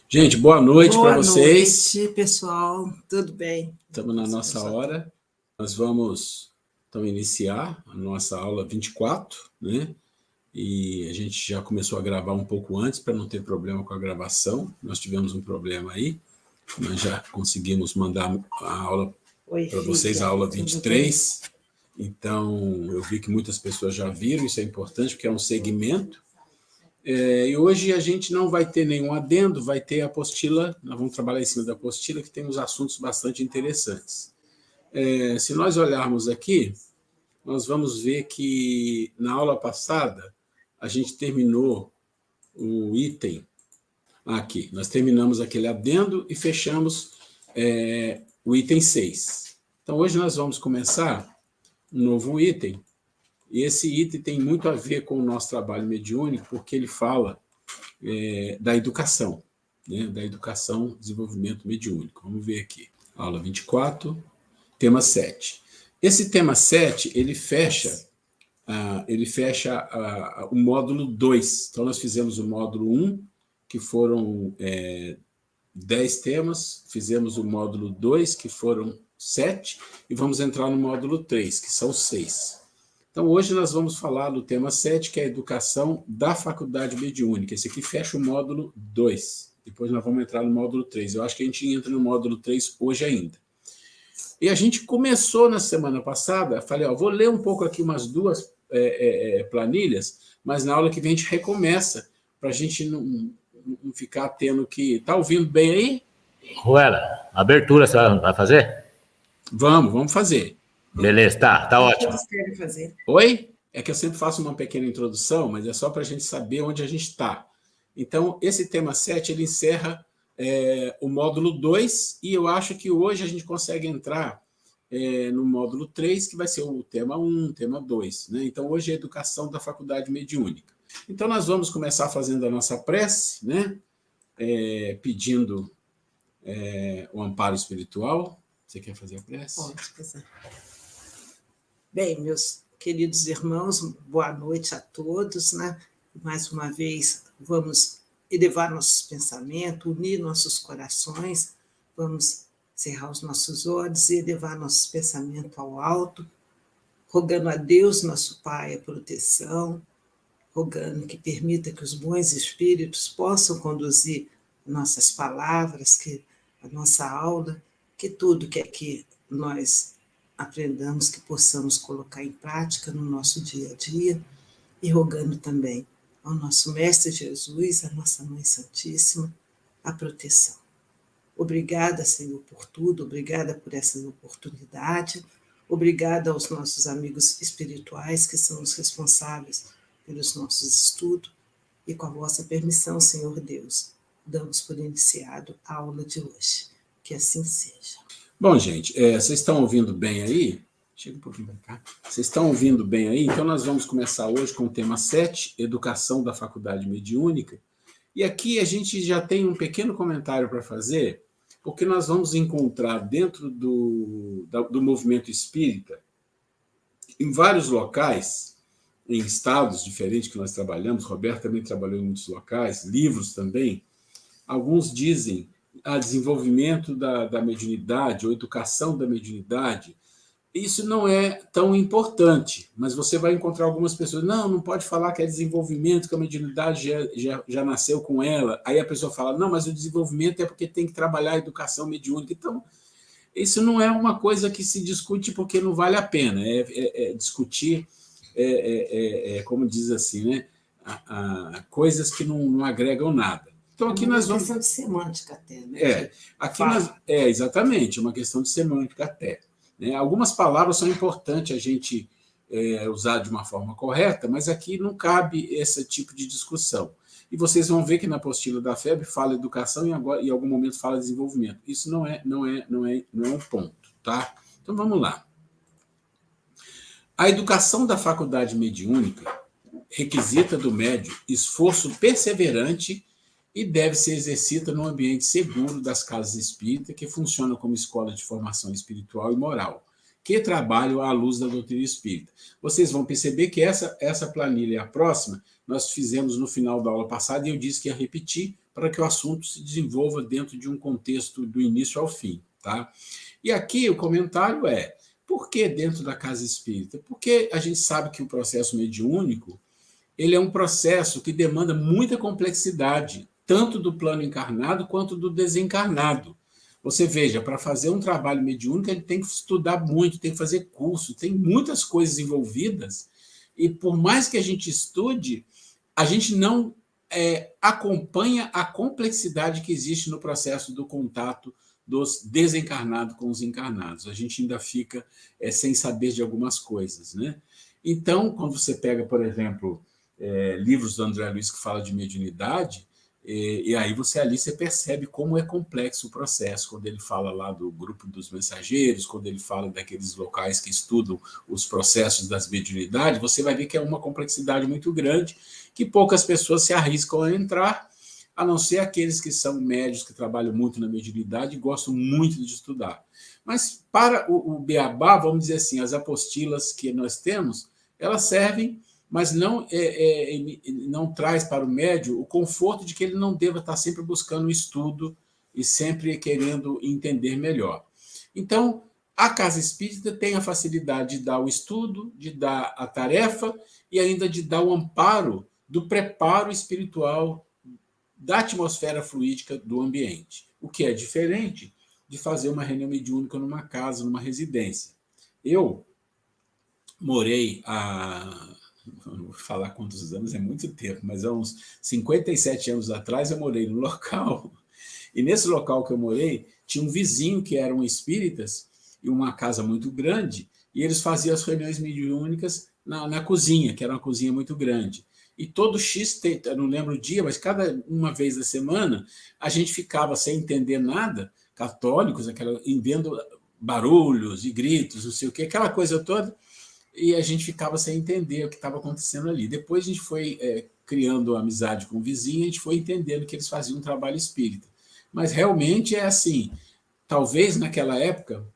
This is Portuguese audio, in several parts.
Gente, boa noite para vocês. Boa noite, pessoal. Tudo bem? Estamos na nossa hora. Nós vamos, então, iniciar a nossa aula 24, né? E a gente já começou a gravar um pouco antes para não ter problema com a gravação. Nós tivemos um problema aí, mas já conseguimos mandar a aula para vocês, a aula 23. Então, eu vi que muitas pessoas já viram, isso é importante, porque é um segmento. E hoje a gente não vai ter nenhum adendo, vai ter a apostila, nós vamos trabalhar em cima da apostila, que tem uns assuntos bastante interessantes. Se nós olharmos aqui, nós vamos ver que na aula passada a gente terminou o item aqui. Nós terminamos aquele adendo e fechamos o item 6. Então, hoje nós vamos começar um novo item, e esse item tem muito a ver com o nosso trabalho mediúnico, porque ele fala da educação, né? Da educação, desenvolvimento mediúnico. Vamos ver aqui. Aula 24, tema 7. Esse tema 7, ele fecha o módulo 2. Então, nós fizemos o módulo 1, que foram 10 temas, fizemos o módulo 2, que foram 7, e vamos entrar no módulo 3, que são 6. Então, hoje nós vamos falar do tema 7, que é a educação da faculdade mediúnica. Esse aqui fecha o módulo 2. Depois nós vamos entrar no módulo 3. Eu acho que a gente entra no módulo 3 hoje ainda. E a gente começou na semana passada, falei, vou ler um pouco aqui umas 2 planilhas, mas na aula que vem a gente recomeça, para a gente não ficar tendo que... Está ouvindo bem aí? Ruela, abertura você vai fazer? Vamos fazer. Beleza, tá ótimo. Vocês querem fazer? Oi? É que eu sempre faço uma pequena introdução, mas é só para a gente saber onde a gente está. Então, esse tema 7, ele encerra o módulo 2, e eu acho que hoje a gente consegue entrar no módulo 3, que vai ser o tema 1, tema 2. Né? Então, hoje é a educação da faculdade mediúnica. Então, nós vamos começar fazendo a nossa prece, né? Pedindo o amparo espiritual. Você quer fazer a prece? Pode fazer. Bem, meus queridos irmãos, boa noite a todos, né? Mais uma vez, vamos elevar nossos pensamentos, unir nossos corações, vamos cerrar os nossos olhos e elevar nossos pensamentos ao alto, rogando a Deus, nosso Pai, a proteção, rogando que permita que os bons espíritos possam conduzir nossas palavras, que a nossa aula, que tudo que aqui nós aprendamos, que possamos colocar em prática no nosso dia a dia, e rogando também ao nosso Mestre Jesus, à nossa Mãe Santíssima, a proteção. Obrigada, Senhor, por tudo, obrigada por essa oportunidade, obrigada aos nossos amigos espirituais, que são os responsáveis pelos nossos estudos, e com a vossa permissão, Senhor Deus, damos por iniciado a aula de hoje. Que assim seja. Bom, gente, vocês estão ouvindo bem aí? Chega um pouquinho para cá. Vocês estão ouvindo bem aí? Então, nós vamos começar hoje com o tema 7, Educação da Faculdade Mediúnica. E aqui a gente já tem um pequeno comentário para fazer, porque nós vamos encontrar dentro do movimento espírita, em vários locais, em estados diferentes que nós trabalhamos, Roberto também trabalhou em muitos locais, livros também, alguns dizem desenvolvimento da mediunidade ou educação da mediunidade. Isso não é tão importante, mas você vai encontrar algumas pessoas, não pode falar que é desenvolvimento, que a mediunidade já nasceu com ela. Aí a pessoa fala, não, mas o desenvolvimento é porque tem que trabalhar a educação mediúnica. Então, isso não é uma coisa que se discute porque não vale a pena. Discutir, como diz assim, né? Coisas que não agregam nada. Então, aqui nós vamos... É uma questão de semântica até, né? Exatamente, é uma questão de semântica até. Né? Algumas palavras são importantes a gente usar de uma forma correta, mas aqui não cabe esse tipo de discussão. E vocês vão ver que na apostila da FEB fala educação e agora, em algum momento fala desenvolvimento. Isso não é um ponto, tá? Então, vamos lá. A educação da faculdade mediúnica requisita do médium esforço perseverante e deve ser exercida no ambiente seguro das casas espíritas, que funcionam como escola de formação espiritual e moral, que trabalham à luz da doutrina espírita. Vocês vão perceber que essa planilha é a próxima, nós fizemos no final da aula passada, e eu disse que ia repetir, para que o assunto se desenvolva dentro de um contexto do início ao fim. Tá? E aqui o comentário é: por que dentro da casa espírita? Porque a gente sabe que o processo mediúnico ele é um processo que demanda muita complexidade, tanto do plano encarnado quanto do desencarnado. Você veja, para fazer um trabalho mediúnico, ele tem que estudar muito, tem que fazer curso, tem muitas coisas envolvidas, e por mais que a gente estude, a gente não acompanha a complexidade que existe no processo do contato dos desencarnados com os encarnados. A gente ainda fica sem saber de algumas coisas, né? Então, quando você pega, por exemplo, livros do André Luiz que fala de mediunidade, e aí você percebe como é complexo o processo, quando ele fala lá do grupo dos mensageiros, quando ele fala daqueles locais que estudam os processos das mediunidades, você vai ver que é uma complexidade muito grande, que poucas pessoas se arriscam a entrar, a não ser aqueles que são médios, que trabalham muito na mediunidade e gostam muito de estudar. Mas para o beabá, vamos dizer assim, as apostilas que nós temos, elas servem, mas não traz para o médio o conforto de que ele não deva estar sempre buscando o estudo e sempre querendo entender melhor. Então, a casa espírita tem a facilidade de dar o estudo, de dar a tarefa e ainda de dar o amparo do preparo espiritual da atmosfera fluídica do ambiente, o que é diferente de fazer uma reunião mediúnica numa casa, numa residência. Eu morei não vou falar quantos anos, é muito tempo, mas há uns 57 anos atrás eu morei no local, e nesse local que eu morei, tinha um vizinho que eram espíritas, e uma casa muito grande, e eles faziam as reuniões mediúnicas na cozinha, que era uma cozinha muito grande. E todo X, eu não lembro o dia, mas cada uma vez da semana, a gente ficava sem entender nada, católicos, vendo barulhos e gritos, não sei o quê, aquela coisa toda, e a gente ficava sem entender o que estava acontecendo ali. Depois a gente foi criando amizade com o vizinho, a gente foi entendendo que eles faziam um trabalho espírita. Mas realmente é assim, talvez naquela época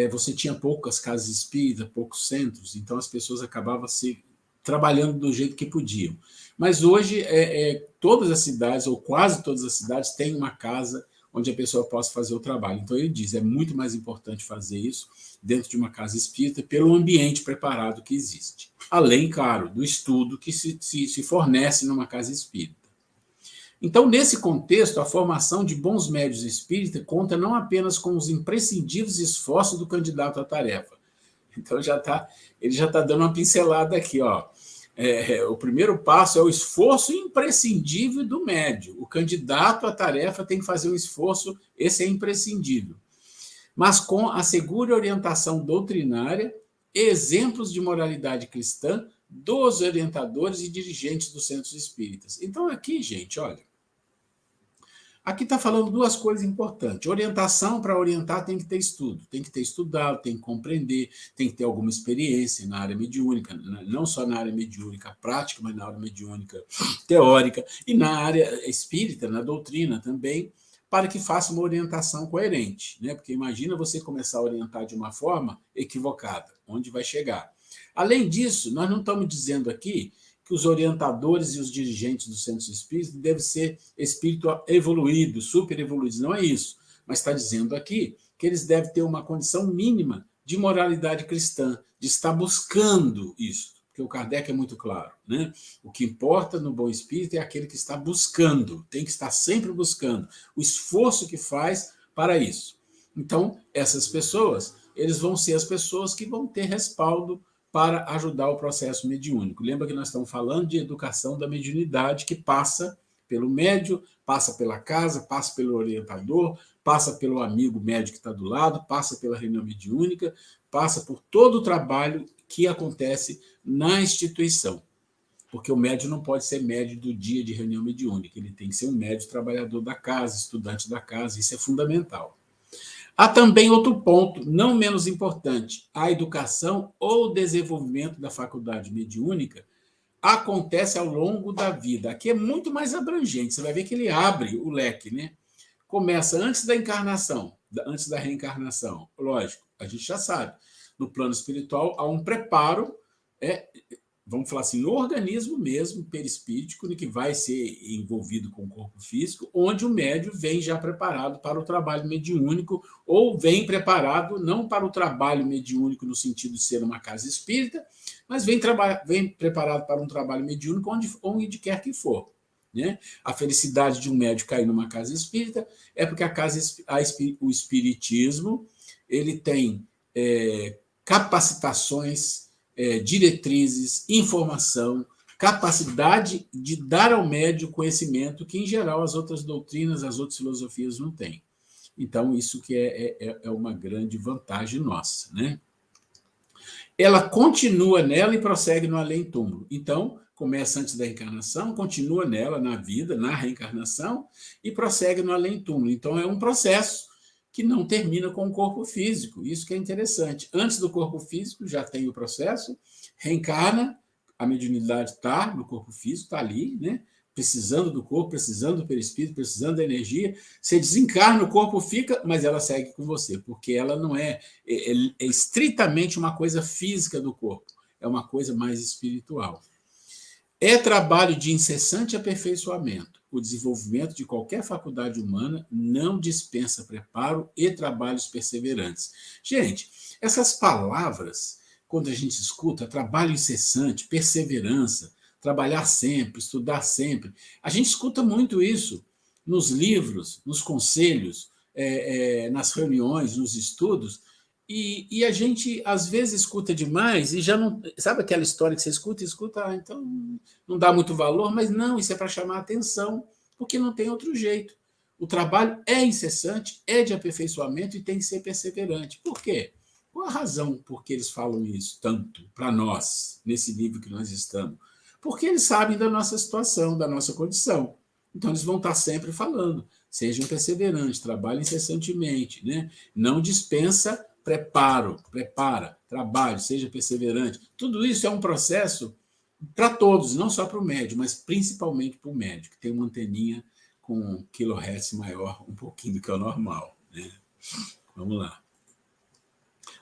você tinha poucas casas espíritas, poucos centros, então as pessoas acabavam trabalhando do jeito que podiam. Mas hoje todas as cidades, ou quase todas as cidades, têm uma casa onde a pessoa possa fazer o trabalho. Então ele diz, é muito mais importante fazer isso dentro de uma casa espírita, pelo ambiente preparado que existe. Além, claro, do estudo que se fornece numa casa espírita. Então, nesse contexto, a formação de bons médios espíritas conta não apenas com os imprescindíveis esforços do candidato à tarefa. Então, ele já está dando uma pincelada aqui. Ó. O primeiro passo é o esforço imprescindível do médio. O candidato à tarefa tem que fazer um esforço, esse é imprescindível. Mas com a segura orientação doutrinária, exemplos de moralidade cristã dos orientadores e dirigentes dos centros espíritas. Então, aqui, gente, olha, aqui está falando duas coisas importantes. Orientação, para orientar, tem que ter estudo, tem que ter estudado, tem que compreender, tem que ter alguma experiência na área mediúnica, não só na área mediúnica prática, mas na área mediúnica teórica, e na área espírita, na doutrina também, para que faça uma orientação coerente, né? Porque imagina você começar a orientar de uma forma equivocada, onde vai chegar. Além disso, nós não estamos dizendo aqui que os orientadores e os dirigentes dos centros espíritas devem ser espírito evoluído, super evoluídos, não é isso. Mas está dizendo aqui que eles devem ter uma condição mínima de moralidade cristã, de estar buscando isso. Porque o Kardec é muito claro, né? O que importa no bom espírito é aquele que está buscando, tem que estar sempre buscando, o esforço que faz para isso. Então, essas pessoas, eles vão ser as pessoas que vão ter respaldo para ajudar o processo mediúnico. Lembra que nós estamos falando de educação da mediunidade, que passa pelo médio, passa pela casa, passa pelo orientador, passa pelo amigo médio que está do lado, passa pela reunião mediúnica, passa por todo o trabalho que acontece na instituição. Porque o médio não pode ser médio do dia de reunião mediúnica, ele tem que ser um médio trabalhador da casa, estudante da casa, isso é fundamental. Há também outro ponto, não menos importante, a educação ou desenvolvimento da faculdade mediúnica acontece ao longo da vida. Aqui é muito mais abrangente, você vai ver que ele abre o leque, né? Começa antes da encarnação, antes da reencarnação, lógico, a gente já sabe. No plano espiritual, há um preparo, vamos falar assim, no organismo mesmo, perispíritico, que vai ser envolvido com o corpo físico, onde o médium vem já preparado para o trabalho mediúnico, ou vem preparado não para o trabalho mediúnico no sentido de ser uma casa espírita, mas vem preparado para um trabalho mediúnico onde quer que for. Né? A felicidade de um médium cair numa casa espírita é porque o espiritismo ele tem capacitações, diretrizes, informação, capacidade de dar ao médium conhecimento que, em geral, as outras doutrinas, as outras filosofias não têm. Então, isso que é uma grande vantagem nossa. Né? Ela continua nela e prossegue no além-túmulo. Então, começa antes da reencarnação, continua nela, na vida, na reencarnação, e prossegue no além-túmulo. Então, é um processo que não termina com o corpo físico. Isso que é interessante. Antes do corpo físico, já tem o processo, reencarna, a mediunidade está no corpo físico, está ali, né? Precisando do corpo, precisando do perispírito, precisando da energia. Você desencarna, o corpo fica, mas ela segue com você, porque ela não é estritamente uma coisa física do corpo, é uma coisa mais espiritual. É trabalho de incessante aperfeiçoamento. O desenvolvimento de qualquer faculdade humana não dispensa preparo e trabalhos perseverantes. Gente, essas palavras, quando a gente escuta trabalho incessante, perseverança, trabalhar sempre, estudar sempre, a gente escuta muito isso nos livros, nos conselhos, nas reuniões, nos estudos, e a gente, às vezes, escuta demais e já não... Sabe aquela história que você escuta, então não dá muito valor, mas não, isso é para chamar a atenção, porque não tem outro jeito. O trabalho é incessante, é de aperfeiçoamento e tem que ser perseverante. Por quê? Qual a razão por que eles falam isso tanto para nós, nesse nível que nós estamos? Porque eles sabem da nossa situação, da nossa condição. Então, eles vão estar sempre falando, sejam perseverantes, trabalhem incessantemente, né? Não dispensa prepara, trabalhe, seja perseverante. Tudo isso é um processo para todos, não só para o médium, mas principalmente para o médium, que tem uma anteninha com quilohertz maior um pouquinho do que o normal. Né? Vamos lá.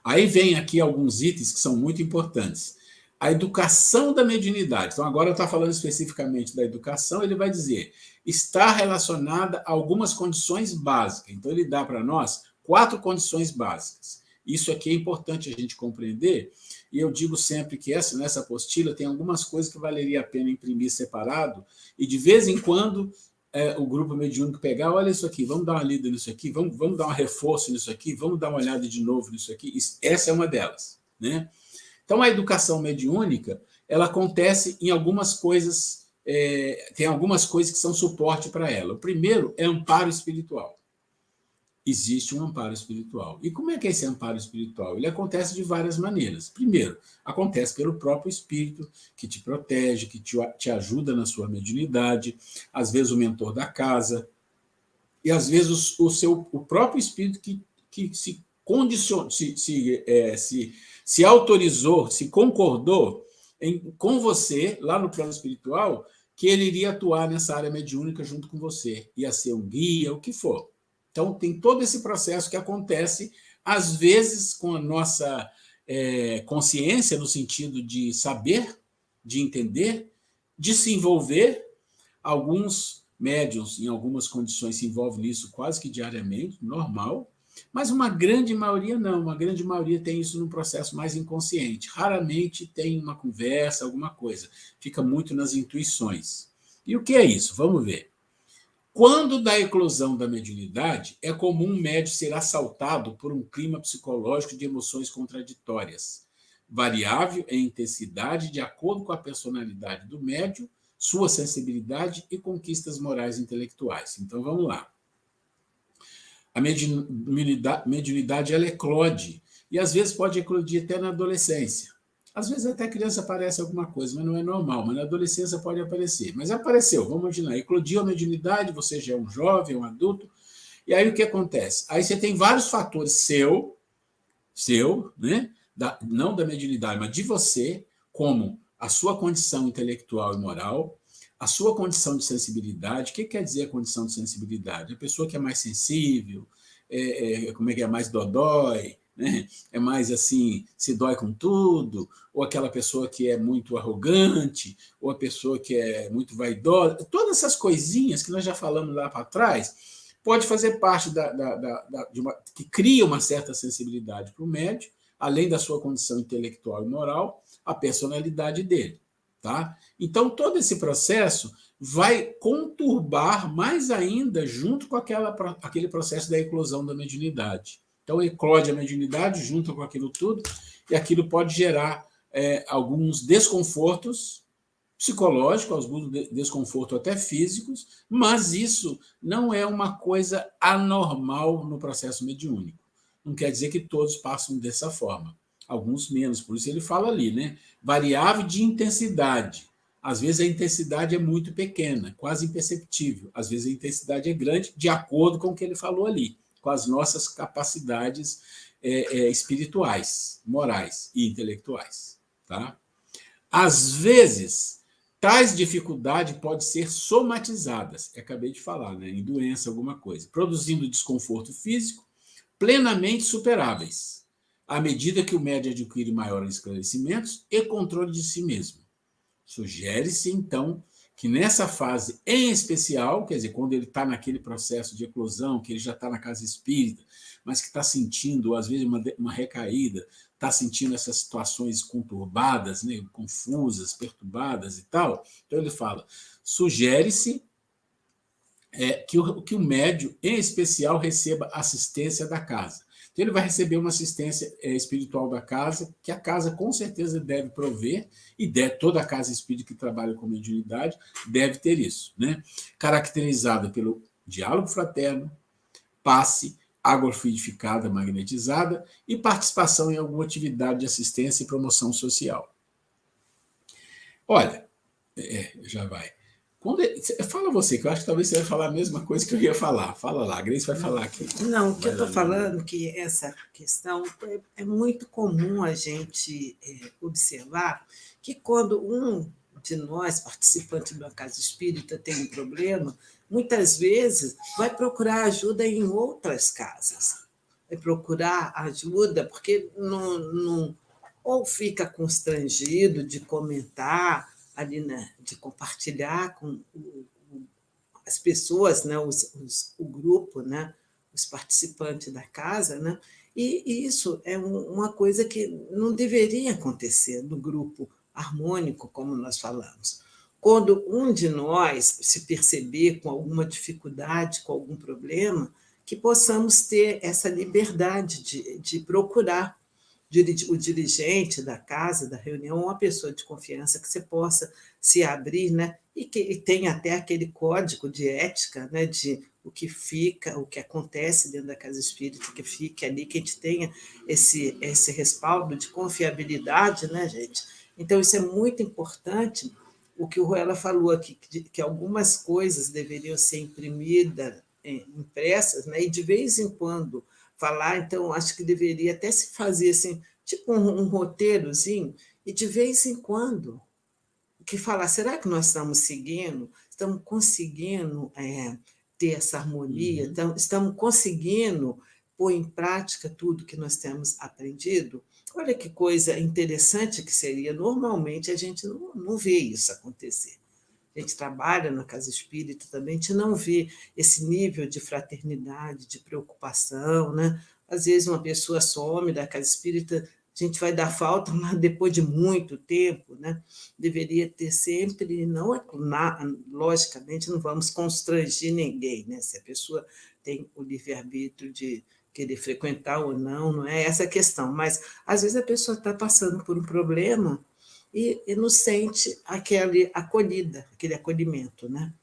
Aí vem aqui alguns itens que são muito importantes. A educação da mediunidade. Então, agora está falando especificamente da educação, ele vai dizer, está relacionada a algumas condições básicas. Então, ele dá para nós 4 condições básicas. Isso aqui é importante a gente compreender, e eu digo sempre que nessa apostila tem algumas coisas que valeria a pena imprimir separado, e de vez em quando o grupo mediúnico pegar, olha isso aqui, vamos dar uma lida nisso aqui, vamos dar um reforço nisso aqui, vamos dar uma olhada de novo nisso aqui. Essa é uma delas. Né? Então, a educação mediúnica, ela acontece em algumas coisas, tem algumas coisas que são suporte para ela. O primeiro é amparo espiritual. Existe um amparo espiritual. E como é que é esse amparo espiritual? Ele acontece de várias maneiras. Primeiro, acontece pelo próprio espírito, que te protege, que te ajuda na sua mediunidade, às vezes o mentor da casa, e às vezes o próprio espírito que se condicionou, se autorizou, se concordou com você, lá no plano espiritual, que ele iria atuar nessa área mediúnica junto com você. Ia ser um guia, o que for. Então, tem todo esse processo que acontece, às vezes, com a nossa consciência, no sentido de saber, de entender, de se envolver. Alguns médiuns, em algumas condições, se envolvem nisso quase que diariamente, normal, mas uma grande maioria não. Uma grande maioria tem isso num processo mais inconsciente. Raramente tem uma conversa, alguma coisa. Fica muito nas intuições. E o que é isso? Vamos ver. Quando da eclosão da mediunidade, é comum um médium ser assaltado por um clima psicológico de emoções contraditórias, variável em intensidade de acordo com a personalidade do médium, sua sensibilidade e conquistas morais e intelectuais. Então, vamos lá. A mediunidade ela eclode, e às vezes pode eclodir até na adolescência. Às vezes até a criança aparece alguma coisa, mas não é normal, mas na adolescência pode aparecer. Mas apareceu, vamos imaginar, eclodiu a mediunidade, você já é um jovem, um adulto, e aí o que acontece? Aí você tem vários fatores seu, né? Não da mediunidade, mas de você, como a sua condição intelectual e moral, a sua condição de sensibilidade. O que quer dizer a condição de sensibilidade? A pessoa que é mais sensível, como é que é, mais dodói, né? É mais assim, se dói com tudo, ou aquela pessoa que é muito arrogante, ou a pessoa que é muito vaidosa. Todas essas coisinhas que nós já falamos lá para trás, pode fazer parte que cria uma certa sensibilidade para o médium, além da sua condição intelectual e moral, a personalidade dele. Tá? Então, todo esse processo vai conturbar mais ainda junto com aquele processo da eclosão da mediunidade. Então, eclode a mediunidade junto com aquilo tudo, e aquilo pode gerar alguns desconfortos psicológicos, alguns desconfortos até físicos, mas isso não é uma coisa anormal no processo mediúnico. Não quer dizer que todos passam dessa forma. Alguns menos, por isso ele fala ali, né? Variável de intensidade. Às vezes a intensidade é muito pequena, quase imperceptível. Às vezes a intensidade é grande, de acordo com o que ele falou ali, com as nossas capacidades espirituais, morais e intelectuais. Tá? Às vezes, tais dificuldades podem ser somatizadas, acabei de falar, né? Em doença, alguma coisa, produzindo desconforto físico plenamente superáveis, à medida que o médium adquire maiores esclarecimentos e controle de si mesmo. Sugere-se, então, que nessa fase em especial, quer dizer, quando ele está naquele processo de eclosão, que ele já está na casa espírita, mas que está sentindo, às vezes, uma recaída, está sentindo essas situações conturbadas, né, confusas, perturbadas e tal, então ele fala, sugere-se que o médium, em especial, receba assistência da casa. Então, ele vai receber uma assistência espiritual da casa, que a casa com certeza deve prover, e toda a casa espírita que trabalha com mediunidade deve ter isso, né? Caracterizada pelo diálogo fraterno, passe, água fluidificada, magnetizada e participação em alguma atividade de assistência e promoção social. Olha, já vai. Fala você, que eu acho que talvez você vai falar a mesma coisa que eu ia falar. Fala lá, a Grace vai falar aqui. Não, o que eu estou falando que essa questão é muito comum a gente observar que quando um de nós, participante de uma casa espírita, tem um problema, muitas vezes vai procurar ajuda em outras casas. Vai procurar ajuda porque não ou fica constrangido de comentar, ali, né, de compartilhar com as pessoas, né, o grupo, né, os participantes da casa, né, e isso é uma coisa que não deveria acontecer no grupo harmônico, como nós falamos. Quando um de nós se perceber com alguma dificuldade, com algum problema, que possamos ter essa liberdade de procurar o dirigente da casa, da reunião, uma pessoa de confiança que você possa se abrir, né? E que tenha até aquele código de ética, né? De o que fica, o que acontece dentro da casa espírita, que fique ali, que a gente tenha esse respaldo de confiabilidade, né, gente? Então, isso é muito importante, o que o Ruela falou aqui, que algumas coisas deveriam ser impressas, né? E de vez em quando falar, então acho que deveria até se fazer assim, tipo um roteirozinho, e de vez em quando que falar, será que nós estamos conseguindo ter essa harmonia, estamos conseguindo pôr em prática tudo que nós temos aprendido? Olha que coisa interessante que seria. Normalmente a gente não vê isso acontecer. A gente trabalha na casa espírita também, a gente não vê esse nível de fraternidade, de preocupação, né? Às vezes uma pessoa some da casa espírita, a gente vai dar falta depois de muito tempo, né? Deveria ter sempre, logicamente, não vamos constranger ninguém, né? Se a pessoa tem o livre-arbítrio de querer frequentar ou não é essa a questão, mas às vezes a pessoa está passando por um problema e não sente aquele acolhimento, né?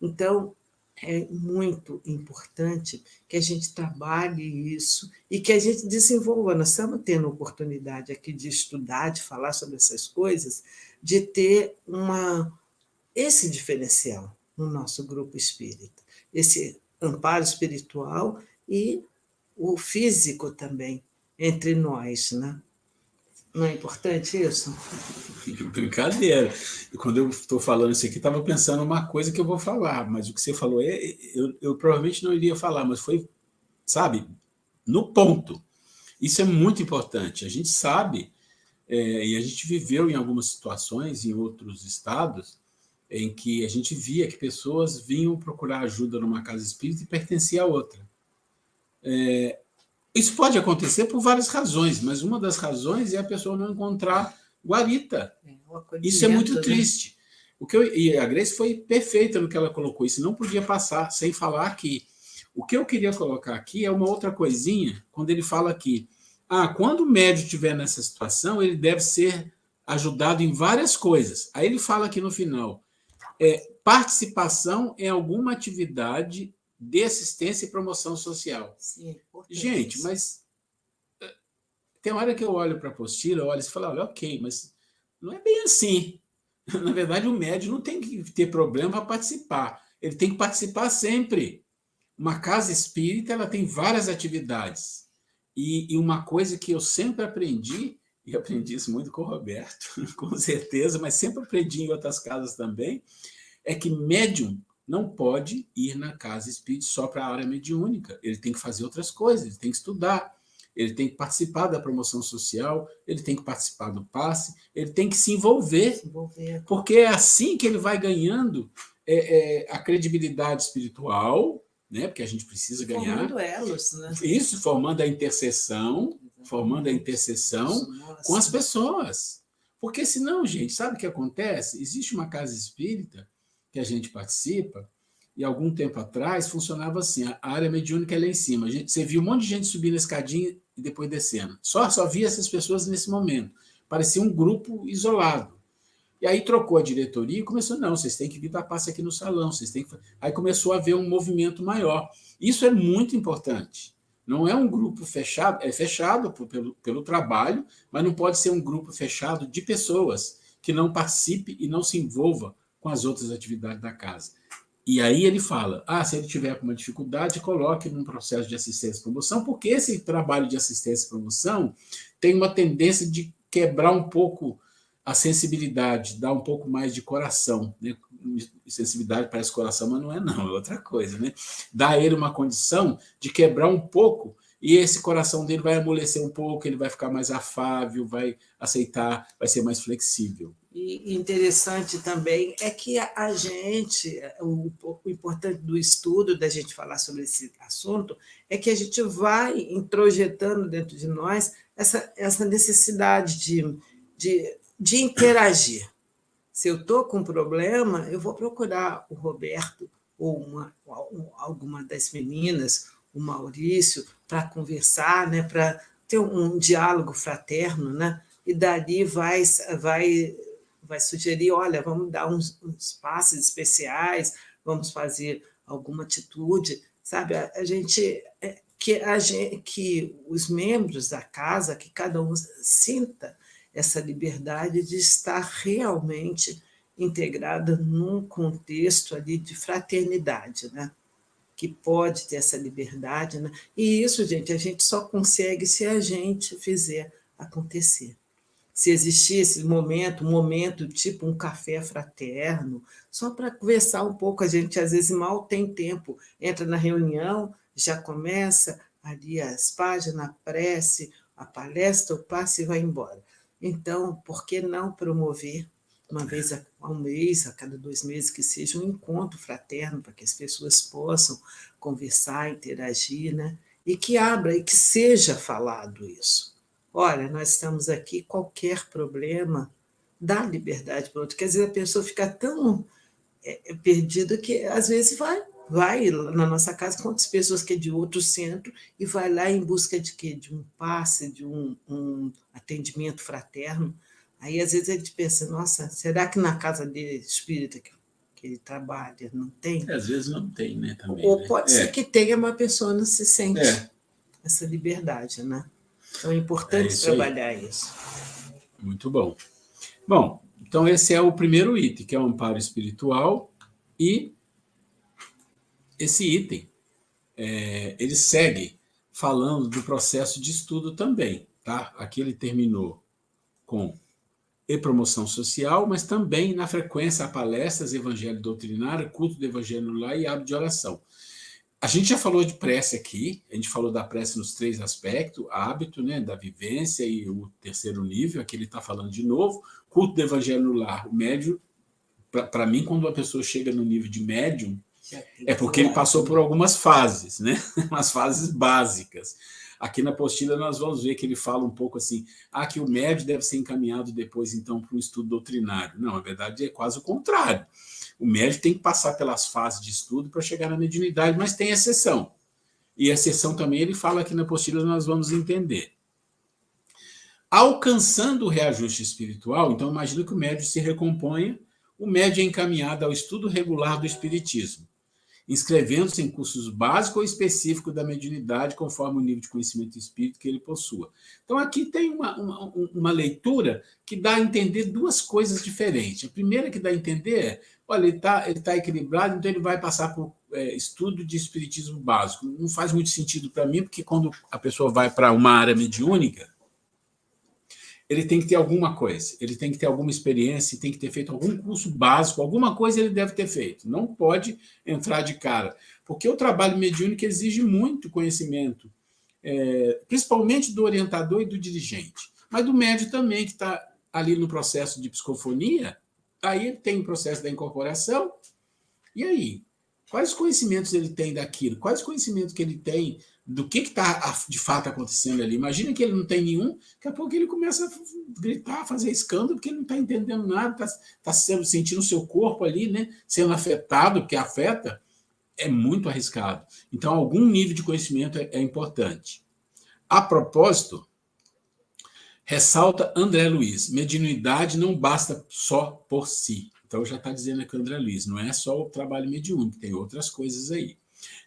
Então, é muito importante que a gente trabalhe isso e que a gente desenvolva. Nós estamos tendo oportunidade aqui de estudar, de falar sobre essas coisas, de ter esse diferencial no nosso grupo espírita, esse amparo espiritual e o físico também entre nós, né? Não é importante isso? Brincadeira. E quando eu estou falando isso aqui, estava pensando uma coisa que eu vou falar, mas o que você falou, eu provavelmente não iria falar, mas foi, sabe, no ponto. Isso é muito importante. A gente sabe, e a gente viveu em algumas situações, em outros estados, em que a gente via que pessoas vinham procurar ajuda numa casa espírita e pertencia a outra. Isso pode acontecer por várias razões, mas uma das razões é a pessoa não encontrar guarita. Isso é muito triste. E a Grace foi perfeita no que ela colocou, isso não podia passar sem falar que o que eu queria colocar aqui é uma outra coisinha, quando ele fala aqui, quando o médium estiver nessa situação, ele deve ser ajudado em várias coisas. Aí ele fala aqui no final, participação em alguma atividade de assistência e promoção social. Sim, gente, mas tem hora que eu olho para a apostila, eu olho e falo, olha, ok, mas não é bem assim. Na verdade, o médium não tem que ter problema para participar. Ele tem que participar sempre. Uma casa espírita ela tem várias atividades. E uma coisa que eu sempre aprendi, e aprendi isso muito com o Roberto, com certeza, mas sempre aprendi em outras casas também, é que médium não pode ir na casa espírita só para a área mediúnica. Ele tem que fazer outras coisas, ele tem que estudar, ele tem que participar da promoção social, ele tem que participar do passe, ele tem que se envolver. Porque é assim que ele vai ganhando a credibilidade espiritual, né? Porque a gente precisa ganhar. Formando elos, né? Isso, formando a intercessão com as pessoas. Porque senão, gente, sabe o que acontece? Existe uma casa espírita que a gente participa, e algum tempo atrás funcionava assim, a área mediúnica é lá em cima. Você viu um monte de gente subindo a escadinha e depois descendo. Só via essas pessoas nesse momento. Parecia um grupo isolado. E aí trocou a diretoria e começou, não, vocês têm que vir dar passe aqui no salão, vocês têm que... Aí começou a haver um movimento maior. Isso é muito importante. Não é um grupo fechado, é fechado pelo trabalho, mas não pode ser um grupo fechado de pessoas que não participe e não se envolva com as outras atividades da casa. E aí ele fala, se ele tiver alguma dificuldade, coloque num processo de assistência e promoção, porque esse trabalho de assistência e promoção tem uma tendência de quebrar um pouco a sensibilidade, dar um pouco mais de coração, né? Sensibilidade parece coração, mas não, é outra coisa, né? Dá a ele uma condição de quebrar um pouco, e esse coração dele vai amolecer um pouco, ele vai ficar mais afável, vai aceitar, vai ser mais flexível. E interessante também é que a gente, o importante do estudo, da gente falar sobre esse assunto, é que a gente vai introjetando dentro de nós essa necessidade de interagir. Se eu estou com um problema, eu vou procurar o Roberto ou alguma das meninas, o Maurício, para conversar, né, para ter um diálogo fraterno, né, e dali vai sugerir, olha, vamos dar uns passes especiais, vamos fazer alguma atitude, sabe? Que os membros da casa, que cada um sinta essa liberdade de estar realmente integrada num contexto ali de fraternidade, né? Que pode ter essa liberdade, né? E isso, gente, a gente só consegue se a gente fizer acontecer. Se existir esse momento, um momento tipo um café fraterno, só para conversar um pouco, a gente às vezes mal tem tempo, entra na reunião, já começa ali as páginas, a prece, a palestra, o passe e vai embora. Então, por que não promover, uma vez ao mês, a cada 2 meses, que seja um encontro fraterno, para que as pessoas possam conversar, interagir, né? E que abra, e que seja falado isso. Olha, nós estamos aqui, qualquer problema, dá liberdade para o outro. Quer dizer, a pessoa fica tão perdida que, às vezes, vai na nossa casa, quantas pessoas que é de outro centro, e vai lá em busca de quê? De um passe, de um atendimento fraterno. Aí, às vezes, a gente pensa, nossa, será que na casa dele, espírita, que ele trabalha, não tem? Às vezes não tem, né? Também, ou pode ser que tenha, uma pessoa não se sente essa liberdade, né? Então, é importante trabalhar isso. Muito bom. Bom, então esse é o primeiro item, que é o amparo espiritual, e esse item, ele segue falando do processo de estudo também, tá? Aqui ele terminou com promoção social, mas também na frequência a palestras, evangelho doutrinário, culto do evangelho no lar e hábito de oração. A gente já falou de prece aqui, a gente falou da prece nos 3 aspectos, hábito, né, da vivência e o terceiro nível, aqui ele está falando de novo, culto do evangelho no lar, o médium, para mim, quando uma pessoa chega no nível de médium, é porque ele passou por algumas fases, né, umas fases básicas. Aqui na apostila nós vamos ver que ele fala um pouco assim, que o médium deve ser encaminhado depois, então, para um estudo doutrinário. Não, na verdade, é quase o contrário. O médium tem que passar pelas fases de estudo para chegar na mediunidade, mas tem exceção. E a exceção também ele fala aqui na apostila, nós vamos entender. Alcançando o reajuste espiritual, então imagina que o médium se recomponha, o médium é encaminhado ao estudo regular do espiritismo, inscrevendo-se em cursos básicos ou específicos da mediunidade, conforme o nível de conhecimento do espírito que ele possua. Então, aqui tem uma leitura que dá a entender 2 coisas diferentes. A primeira que dá a entender é, olha, ele tá equilibrado, então ele vai passar por estudo de espiritismo básico. Não faz muito sentido para mim, porque quando a pessoa vai para uma área mediúnica, ele tem que ter alguma coisa, ele tem que ter alguma experiência, tem que ter feito algum curso básico, alguma coisa ele deve ter feito. Não pode entrar de cara, porque o trabalho mediúnico exige muito conhecimento, principalmente do orientador e do dirigente, mas do médium também, que está ali no processo de psicofonia, aí tem o processo da incorporação, e aí? Quais conhecimentos ele tem daquilo? Quais conhecimentos que ele tem do que está de fato acontecendo ali? Imagina que ele não tem nenhum, daqui a pouco ele começa a gritar, a fazer escândalo, porque ele não está entendendo nada, está sentindo o seu corpo ali, né, sendo afetado, porque afeta, é muito arriscado. Então, algum nível de conhecimento é importante. A propósito, ressalta André Luiz, mediunidade não basta só por si. Então, já está dizendo aqui o André Luiz, não é só o trabalho mediúnico, tem outras coisas aí.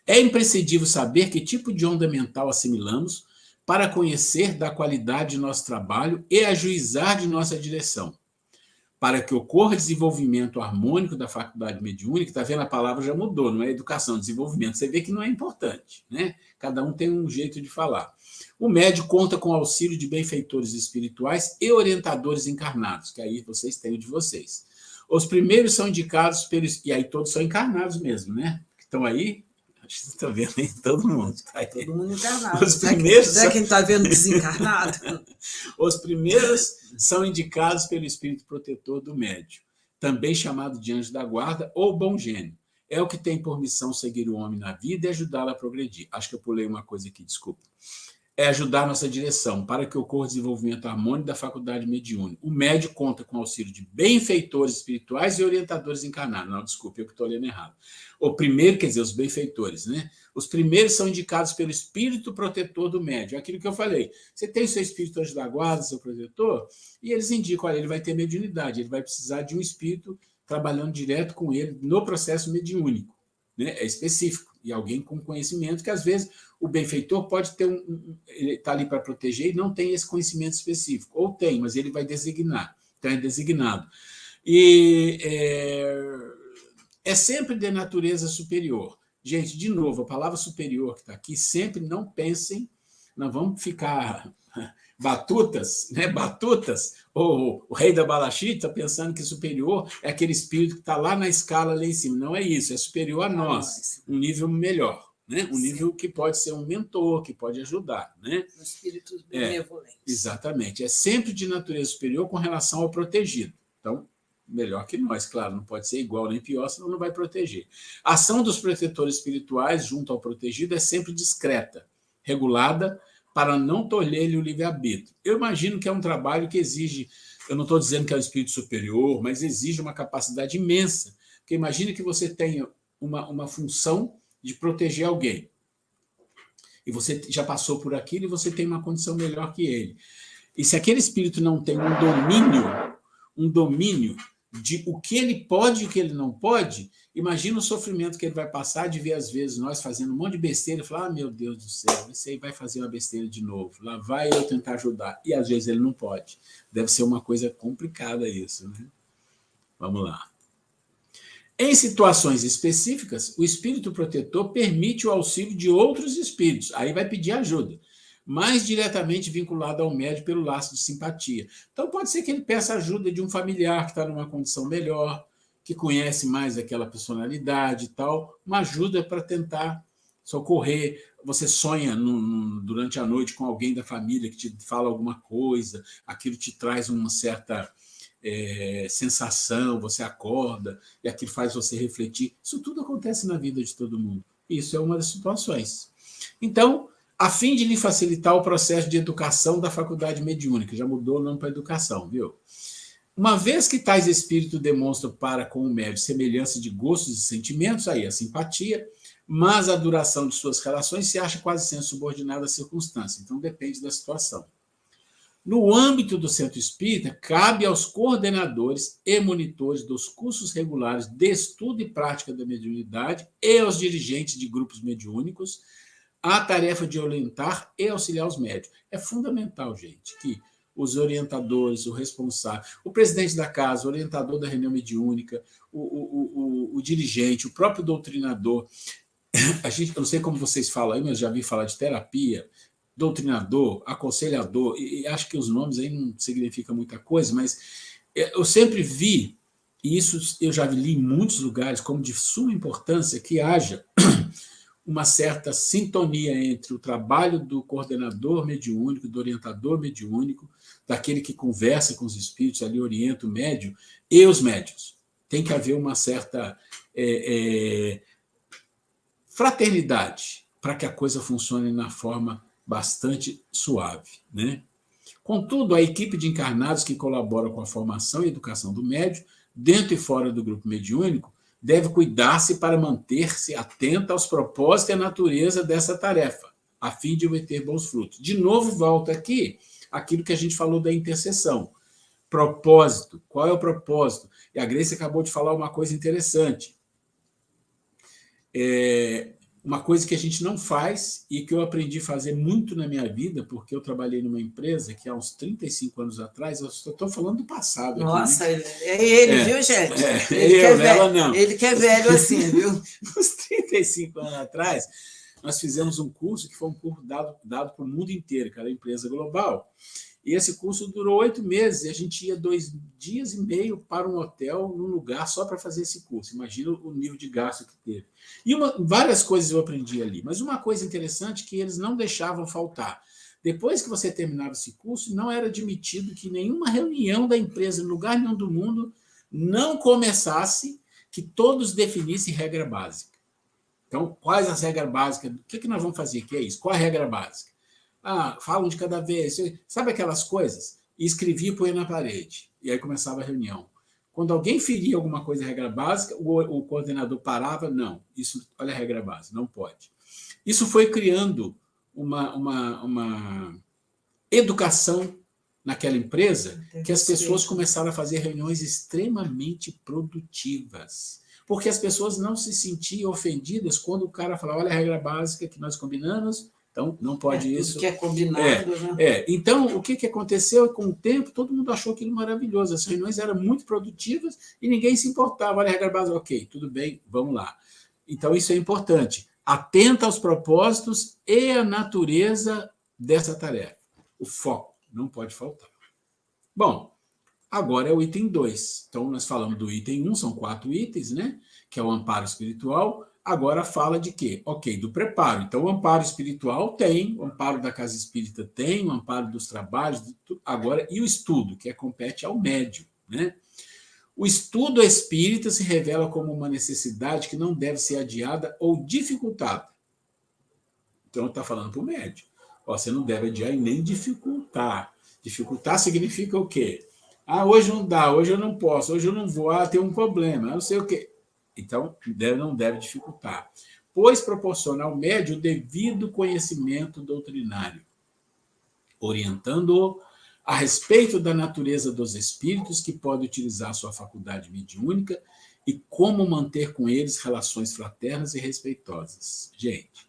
É imprescindível saber que tipo de onda mental assimilamos para conhecer da qualidade de nosso trabalho e ajuizar de nossa direção. Para que ocorra desenvolvimento harmônico da faculdade mediúnica, está vendo, a palavra já mudou, não é educação, desenvolvimento. Você vê que não é importante, né? Cada um tem um jeito de falar. O médium conta com o auxílio de benfeitores espirituais e orientadores encarnados, que aí vocês têm o de vocês. Os primeiros são indicados pelos... E aí todos são encarnados mesmo, né? Estão aí, acho que vocês estão vendo aí, todo mundo. Tá aí. Todo mundo encarnado. Os primeiros Não é quem está vendo desencarnado? Os primeiros são indicados pelo espírito protetor do médium, também chamado de anjo da guarda ou bom gênio. É o que tem por missão seguir o homem na vida e ajudá-lo a progredir. Acho que eu pulei uma coisa aqui, desculpa. É ajudar a nossa direção, para que ocorra o desenvolvimento harmônico da faculdade mediúnica. O médium conta com o auxílio de benfeitores espirituais e orientadores encarnados. Não, desculpe, eu que estou lendo errado. O primeiro, quer dizer, os benfeitores, né? Os primeiros são indicados pelo espírito protetor do médium. Aquilo que eu falei. Você tem o seu espírito anjo da guarda, seu protetor, e eles indicam, olha, ele vai ter mediunidade, ele vai precisar de um espírito trabalhando direto com ele no processo mediúnico, né? É específico. E alguém com conhecimento, que às vezes o benfeitor pode ter ele está ali para proteger e não tem esse conhecimento específico. Ou tem, mas ele vai designar. Então é designado. E é sempre de natureza superior. Gente, de novo, a palavra superior que está aqui, sempre não pensem, não vamos ficar batutas, né? Batutas, ou o rei da Balachita pensando que superior é aquele espírito que está lá na escala, lá em cima. Não é isso, é superior a nós, um nível melhor, né? Um nível que pode ser um mentor, que pode ajudar, né? Um espírito benevolente. Exatamente, é sempre de natureza superior com relação ao protegido. Então, melhor que nós, claro, não pode ser igual nem pior, senão não vai proteger. A ação dos protetores espirituais junto ao protegido é sempre discreta, regulada, para não tolher-lhe o livre-arbítrio. Eu imagino que é um trabalho que exige, eu não estou dizendo que é um espírito superior, mas exige uma capacidade imensa, porque imagine que você tenha uma função de proteger alguém, e você já passou por aquilo e você tem uma condição melhor que ele. E se aquele espírito não tem um domínio de o que ele pode e o que ele não pode, imagina o sofrimento que ele vai passar de ver, às vezes, nós fazendo um monte de besteira e falar, meu Deus do céu, esse aí vai fazer uma besteira de novo, lá vai eu tentar ajudar. E, às vezes, ele não pode. Deve ser uma coisa complicada isso, né? Vamos lá. Em situações específicas, o espírito protetor permite o auxílio de outros espíritos, aí vai pedir ajuda, mais diretamente vinculado ao médium pelo laço de simpatia. Então, pode ser que ele peça ajuda de um familiar que está numa condição melhor, que conhece mais aquela personalidade e tal, uma ajuda para tentar socorrer. Você sonha durante a noite com alguém da família que te fala alguma coisa, aquilo te traz uma certa sensação, você acorda e aquilo faz você refletir. Isso tudo acontece na vida de todo mundo. Isso é uma das situações. Então, a fim de lhe facilitar o processo de educação da faculdade mediúnica, já mudou o nome para educação, viu? Uma vez que tais espíritos demonstram para com o médium semelhança de gostos e sentimentos, aí a simpatia, mas a duração de suas relações se acha quase sempre subordinada à circunstância, então depende da situação. No âmbito do centro espírita, cabe aos coordenadores e monitores dos cursos regulares de estudo e prática da mediunidade e aos dirigentes de grupos mediúnicos a tarefa de orientar e auxiliar os médiuns. É fundamental, gente, que os orientadores, o responsável, o presidente da casa, o orientador da reunião mediúnica, o dirigente, o próprio doutrinador, eu não sei como vocês falam aí, mas já vi falar de terapia, doutrinador, aconselhador, e acho que os nomes aí não significam muita coisa, mas eu sempre vi, e isso eu já li em muitos lugares, como de suma importância, que haja uma certa sintonia entre o trabalho do coordenador mediúnico, do orientador mediúnico, daquele que conversa com os espíritos, ali orienta o médium, e os médiuns. Tem que haver uma certa fraternidade para que a coisa funcione na forma bastante suave, né? Contudo, a equipe de encarnados que colabora com a formação e educação do médium, dentro e fora do grupo mediúnico, deve cuidar-se para manter-se atenta aos propósitos e à natureza dessa tarefa, a fim de obter bons frutos. De novo, volta aqui aquilo que a gente falou da intercessão. Propósito. Qual é o propósito? E a Grace acabou de falar uma coisa interessante. Uma coisa que a gente não faz e que eu aprendi a fazer muito na minha vida, porque eu trabalhei numa empresa que há uns 35 anos atrás, eu estou falando do passado. Nossa, aqui, né? É ele, viu, gente? Ela não. Ele que é velho assim, viu? Uns 35 anos atrás, nós fizemos um curso que foi um curso dado para o mundo inteiro, que era a empresa global. E esse curso durou 8 meses, e a gente ia 2 dias e meio para um hotel, num lugar, só para fazer esse curso. Imagina o nível de gasto que teve. E várias coisas eu aprendi ali, mas uma coisa interessante que eles não deixavam faltar. Depois que você terminava esse curso, não era admitido que nenhuma reunião da empresa, em lugar nenhum do mundo, não começasse que todos definissem regra básica. Então, quais as regras básicas? O que nós vamos fazer? Que é isso? Qual a regra básica? Falam de cada vez. Sabe aquelas coisas? E escrevia e põe na parede. E aí começava a reunião. Quando alguém feria alguma coisa em regra básica, o coordenador parava. Não, isso, olha a regra básica, não pode. Isso foi criando uma educação naquela empresa que as pessoas começaram a fazer reuniões extremamente produtivas. Porque as pessoas não se sentiam ofendidas quando o cara falava, olha a regra básica que nós combinamos, então não pode isso. Tudo que é combinado, né? Então, o que aconteceu? Com o tempo, todo mundo achou aquilo maravilhoso. As reuniões eram muito produtivas e ninguém se importava. Olha a regra básica, ok, tudo bem, vamos lá. Então, isso é importante. Atenta aos propósitos e à natureza dessa tarefa. O foco não pode faltar. Bom, agora é o item 2. Então, nós falamos do item 1, são 4 itens, né? Que é o amparo espiritual. Agora fala de quê? Ok, do preparo. Então, o amparo espiritual tem, o amparo da casa espírita tem, o amparo dos trabalhos, agora, e o estudo, que compete ao médium, né? O estudo espírita se revela como uma necessidade que não deve ser adiada ou dificultada. Então, está falando para o médium. Você não deve adiar e nem dificultar. Dificultar significa o quê? Hoje não dá, hoje eu não posso, hoje eu não vou, tem um problema, não sei o quê. Então, não deve dificultar, pois proporciona ao médium o devido conhecimento doutrinário, orientando-o a respeito da natureza dos espíritos que pode utilizar sua faculdade mediúnica e como manter com eles relações fraternas e respeitosas. Gente,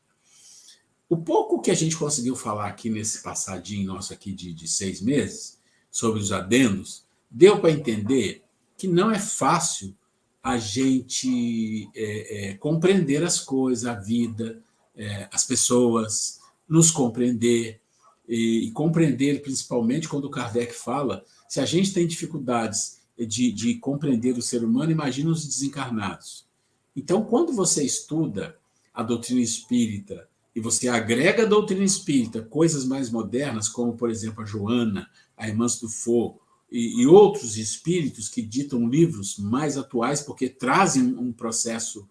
o pouco que a gente conseguiu falar aqui nesse passadinho nosso aqui de 6 meses, sobre os adendos, deu para entender que não é fácil a gente compreender as coisas, a vida, as pessoas, nos compreender, e compreender principalmente quando o Kardec fala, se a gente tem dificuldades de compreender o ser humano, imagina os desencarnados. Então, quando você estuda a doutrina espírita e você agrega a doutrina espírita coisas mais modernas, como, por exemplo, a Joana, a Irmã Dufour e outros espíritos que ditam livros mais atuais, porque trazem um processo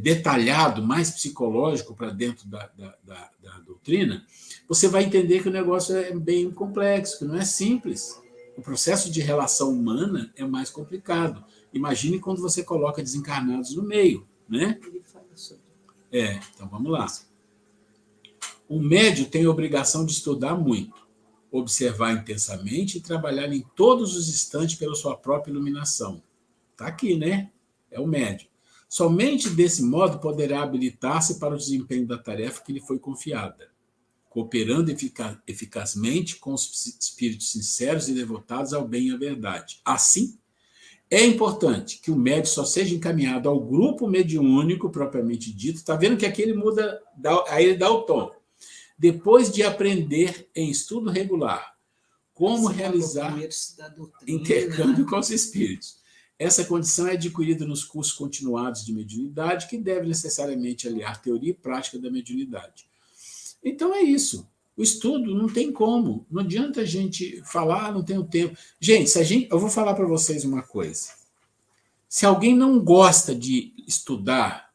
detalhado, mais psicológico para dentro da doutrina, você vai entender que o negócio é bem complexo, que não é simples. O processo de relação humana é mais complicado. Imagine quando você coloca desencarnados no meio, né? Então vamos lá. O médium tem a obrigação de estudar muito, observar intensamente e trabalhar em todos os instantes pela sua própria iluminação. Está aqui, né? É o médium. Somente desse modo poderá habilitar-se para o desempenho da tarefa que lhe foi confiada, cooperando eficazmente com os espíritos sinceros e devotados ao bem e à verdade. Assim, é importante que o médium só seja encaminhado ao grupo mediúnico propriamente dito. Está vendo que aqui ele muda, aí ele dá o tom. Depois de aprender em estudo regular como realizar intercâmbio com os espíritos. Essa condição é adquirida nos cursos continuados de mediunidade, que deve necessariamente aliar teoria e prática da mediunidade. Então é isso. O estudo não tem como. Não adianta a gente falar, não tem o tempo. Gente, eu vou falar para vocês uma coisa. Se alguém não gosta de estudar,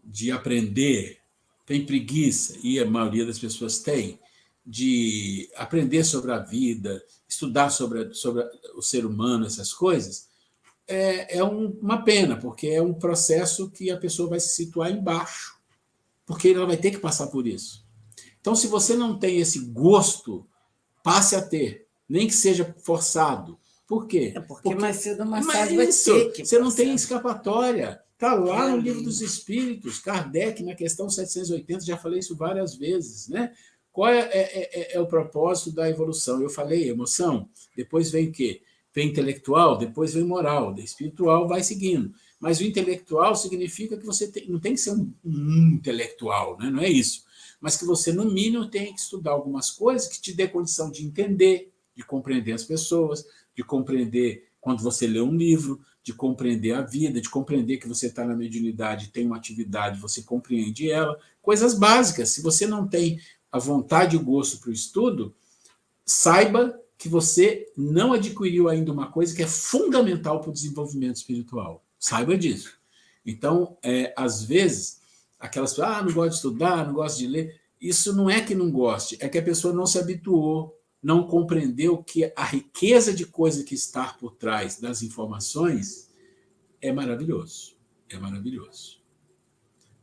de aprender, tem preguiça, e a maioria das pessoas tem, de aprender sobre a vida, estudar sobre o ser humano, essas coisas, uma pena, porque é um processo que a pessoa vai se situar embaixo, porque ela vai ter que passar por isso. Então, se você não tem esse gosto, passe a ter, nem que seja forçado. Por quê? Porque mais cedo ou mais tarde vai ter que você não tem escapatória. Está lá no Livro dos Espíritos, Kardec, na questão 780, já falei isso várias vezes, né? Qual é o propósito da evolução? Eu falei emoção, depois vem o quê? Vem intelectual, depois vem moral, da espiritual vai seguindo. Mas o intelectual significa que você não tem que ser um intelectual, né? Não é isso. Mas que você, no mínimo, tem que estudar algumas coisas que te dê condição de entender, de compreender as pessoas, de compreender quando você lê um livro, de compreender a vida, de compreender que você está na mediunidade, tem uma atividade, você compreende ela. Coisas básicas. Se você não tem a vontade e o gosto para o estudo, saiba que você não adquiriu ainda uma coisa que é fundamental para o desenvolvimento espiritual. Saiba disso. Então, às vezes, aquelas pessoas, não gosto de estudar, não gosto de ler, isso não é que não goste, é que a pessoa não se habituou, não compreendeu que a riqueza de coisa que está por trás das informações é maravilhoso. É maravilhoso.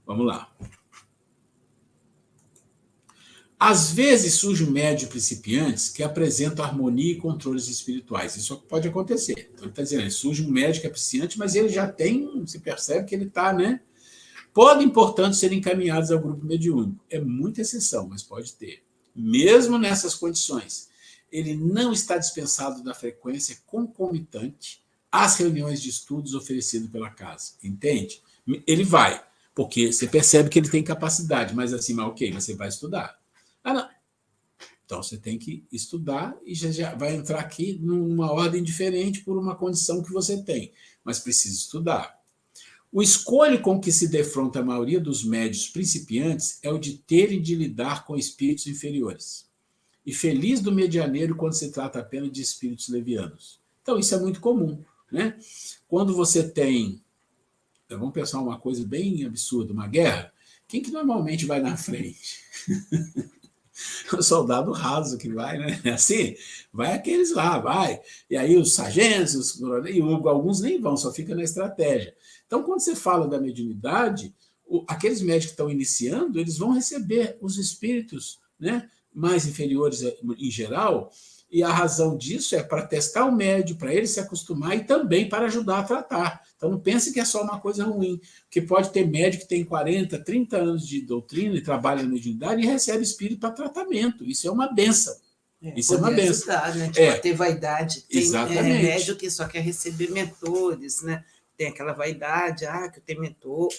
Vamos lá. Às vezes surgem médios principiantes que apresentam harmonia e controles espirituais. Isso pode acontecer. Então, ele está dizendo, surge um médium que é principiante, mas ele já tem, se percebe que ele está, né? Podem, portanto, ser encaminhados ao grupo mediúnico. É muita exceção, mas pode ter. Mesmo nessas condições, ele não está dispensado da frequência concomitante às reuniões de estudos oferecidas pela casa. Entende? Ele vai, porque você percebe que ele tem capacidade, mas assim, ok, você vai estudar. Não. Então, você tem que estudar e já vai entrar aqui numa ordem diferente por uma condição que você tem, mas precisa estudar. O escolho com que se defronta a maioria dos médios principiantes é o de terem de lidar com espíritos inferiores. E feliz do medianeiro quando se trata apenas de espíritos levianos. Então, isso é muito comum, né? Quando você tem, vamos pensar uma coisa bem absurda, uma guerra, quem que normalmente vai na frente? O soldado raso que vai, né? Assim, vai aqueles lá, vai. E aí os sargentos, e alguns nem vão, só fica na estratégia. Então, quando você fala da mediunidade, aqueles médicos que estão iniciando, eles vão receber os espíritos, né, mais inferiores em geral, e a razão disso é para testar o médium, para ele se acostumar e também para ajudar a tratar. Então, não pense que é só uma coisa ruim, porque pode ter médico que tem 40, 30 anos de doutrina e trabalha na mediunidade e recebe espírito para tratamento. Isso é uma benção. Isso é uma benção. Ajudar, né? Tipo, ter vaidade. Tem Exatamente. Que só quer receber mentores, né? Tem aquela vaidade, que eu tenho mentor,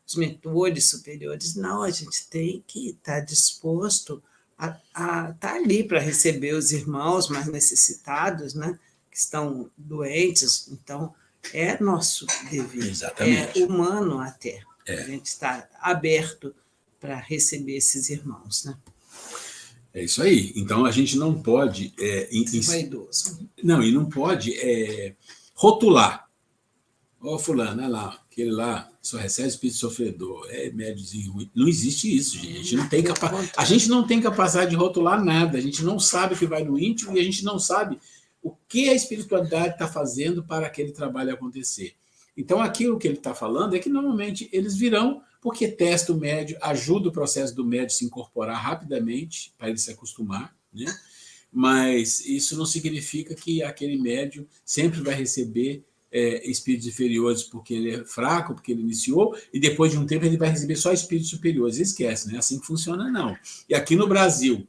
os mentores superiores. Não, a gente tem que estar disposto a estar ali para receber os irmãos mais necessitados, né? Que estão doentes. Então, é nosso dever. Exatamente. É humano até. A gente está aberto para receber esses irmãos, né? É isso aí. Então, a gente não pode... Vaidoso. Não, e não pode rotular. Ó, fulano, olha lá, aquele lá só recebe espírito sofredor, é médiozinho ruim. Não existe isso, gente. A gente não tem capacidade de rotular nada, a gente não sabe o que vai no íntimo e a gente não sabe o que a espiritualidade está fazendo para aquele trabalho acontecer. Então, aquilo que ele está falando é que, normalmente, eles virão porque testa o médio, ajuda o processo do médio se incorporar rapidamente, para ele se acostumar, né? Mas isso não significa que aquele médio sempre vai receber espíritos inferiores porque ele é fraco, porque ele iniciou, e depois de um tempo ele vai receber só espíritos superiores. Esquece, não é assim que funciona, não. E aqui no Brasil,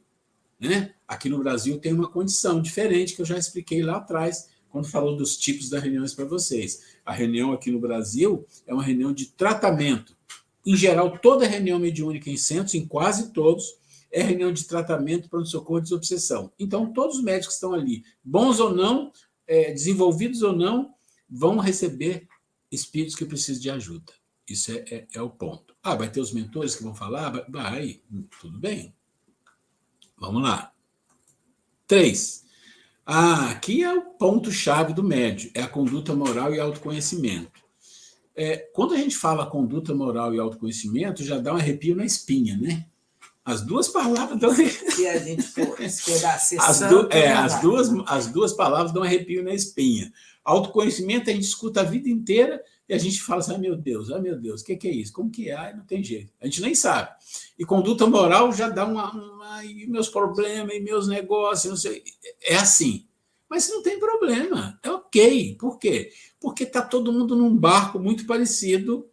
né? Aqui no Brasil tem uma condição diferente que eu já expliquei lá atrás, quando falou dos tipos das reuniões para vocês. A reunião aqui no Brasil é uma reunião de tratamento. Em geral, toda reunião mediúnica em centros, em quase todos, é reunião de tratamento, pronto-socorro e desobsessão. Então, todos os médicos que estão ali, bons ou não, desenvolvidos ou não, vão receber espíritos que precisam de ajuda. Isso é o ponto. Vai ter os mentores que vão falar? Vai, tudo bem. Vamos lá. 3. Aqui é o ponto-chave do médio, é a conduta moral e autoconhecimento. Quando a gente fala conduta moral e autoconhecimento, já dá um arrepio na espinha, né? As duas palavras dão... Se a gente for esperar ser santo... As duas palavras dão um arrepio na espinha. Autoconhecimento a gente escuta a vida inteira e a gente fala assim, meu Deus, o que é isso? Como que é? Não tem jeito. A gente nem sabe. E conduta moral já dá meus problemas e meus negócios, não sei. É assim. Mas não tem problema. É ok. Por quê? Porque está todo mundo num barco muito parecido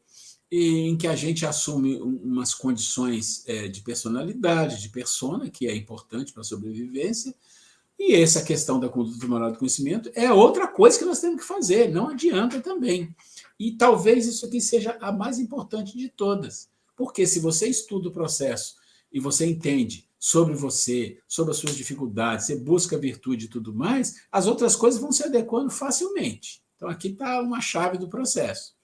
em que a gente assume umas condições de personalidade, de persona, que é importante para a sobrevivência, e essa questão da conduta moral do conhecimento é outra coisa que nós temos que fazer, não adianta também. E talvez isso aqui seja a mais importante de todas, porque se você estuda o processo e você entende sobre você, sobre as suas dificuldades, você busca virtude e tudo mais, as outras coisas vão se adequando facilmente. Então, aqui está uma chave do processo.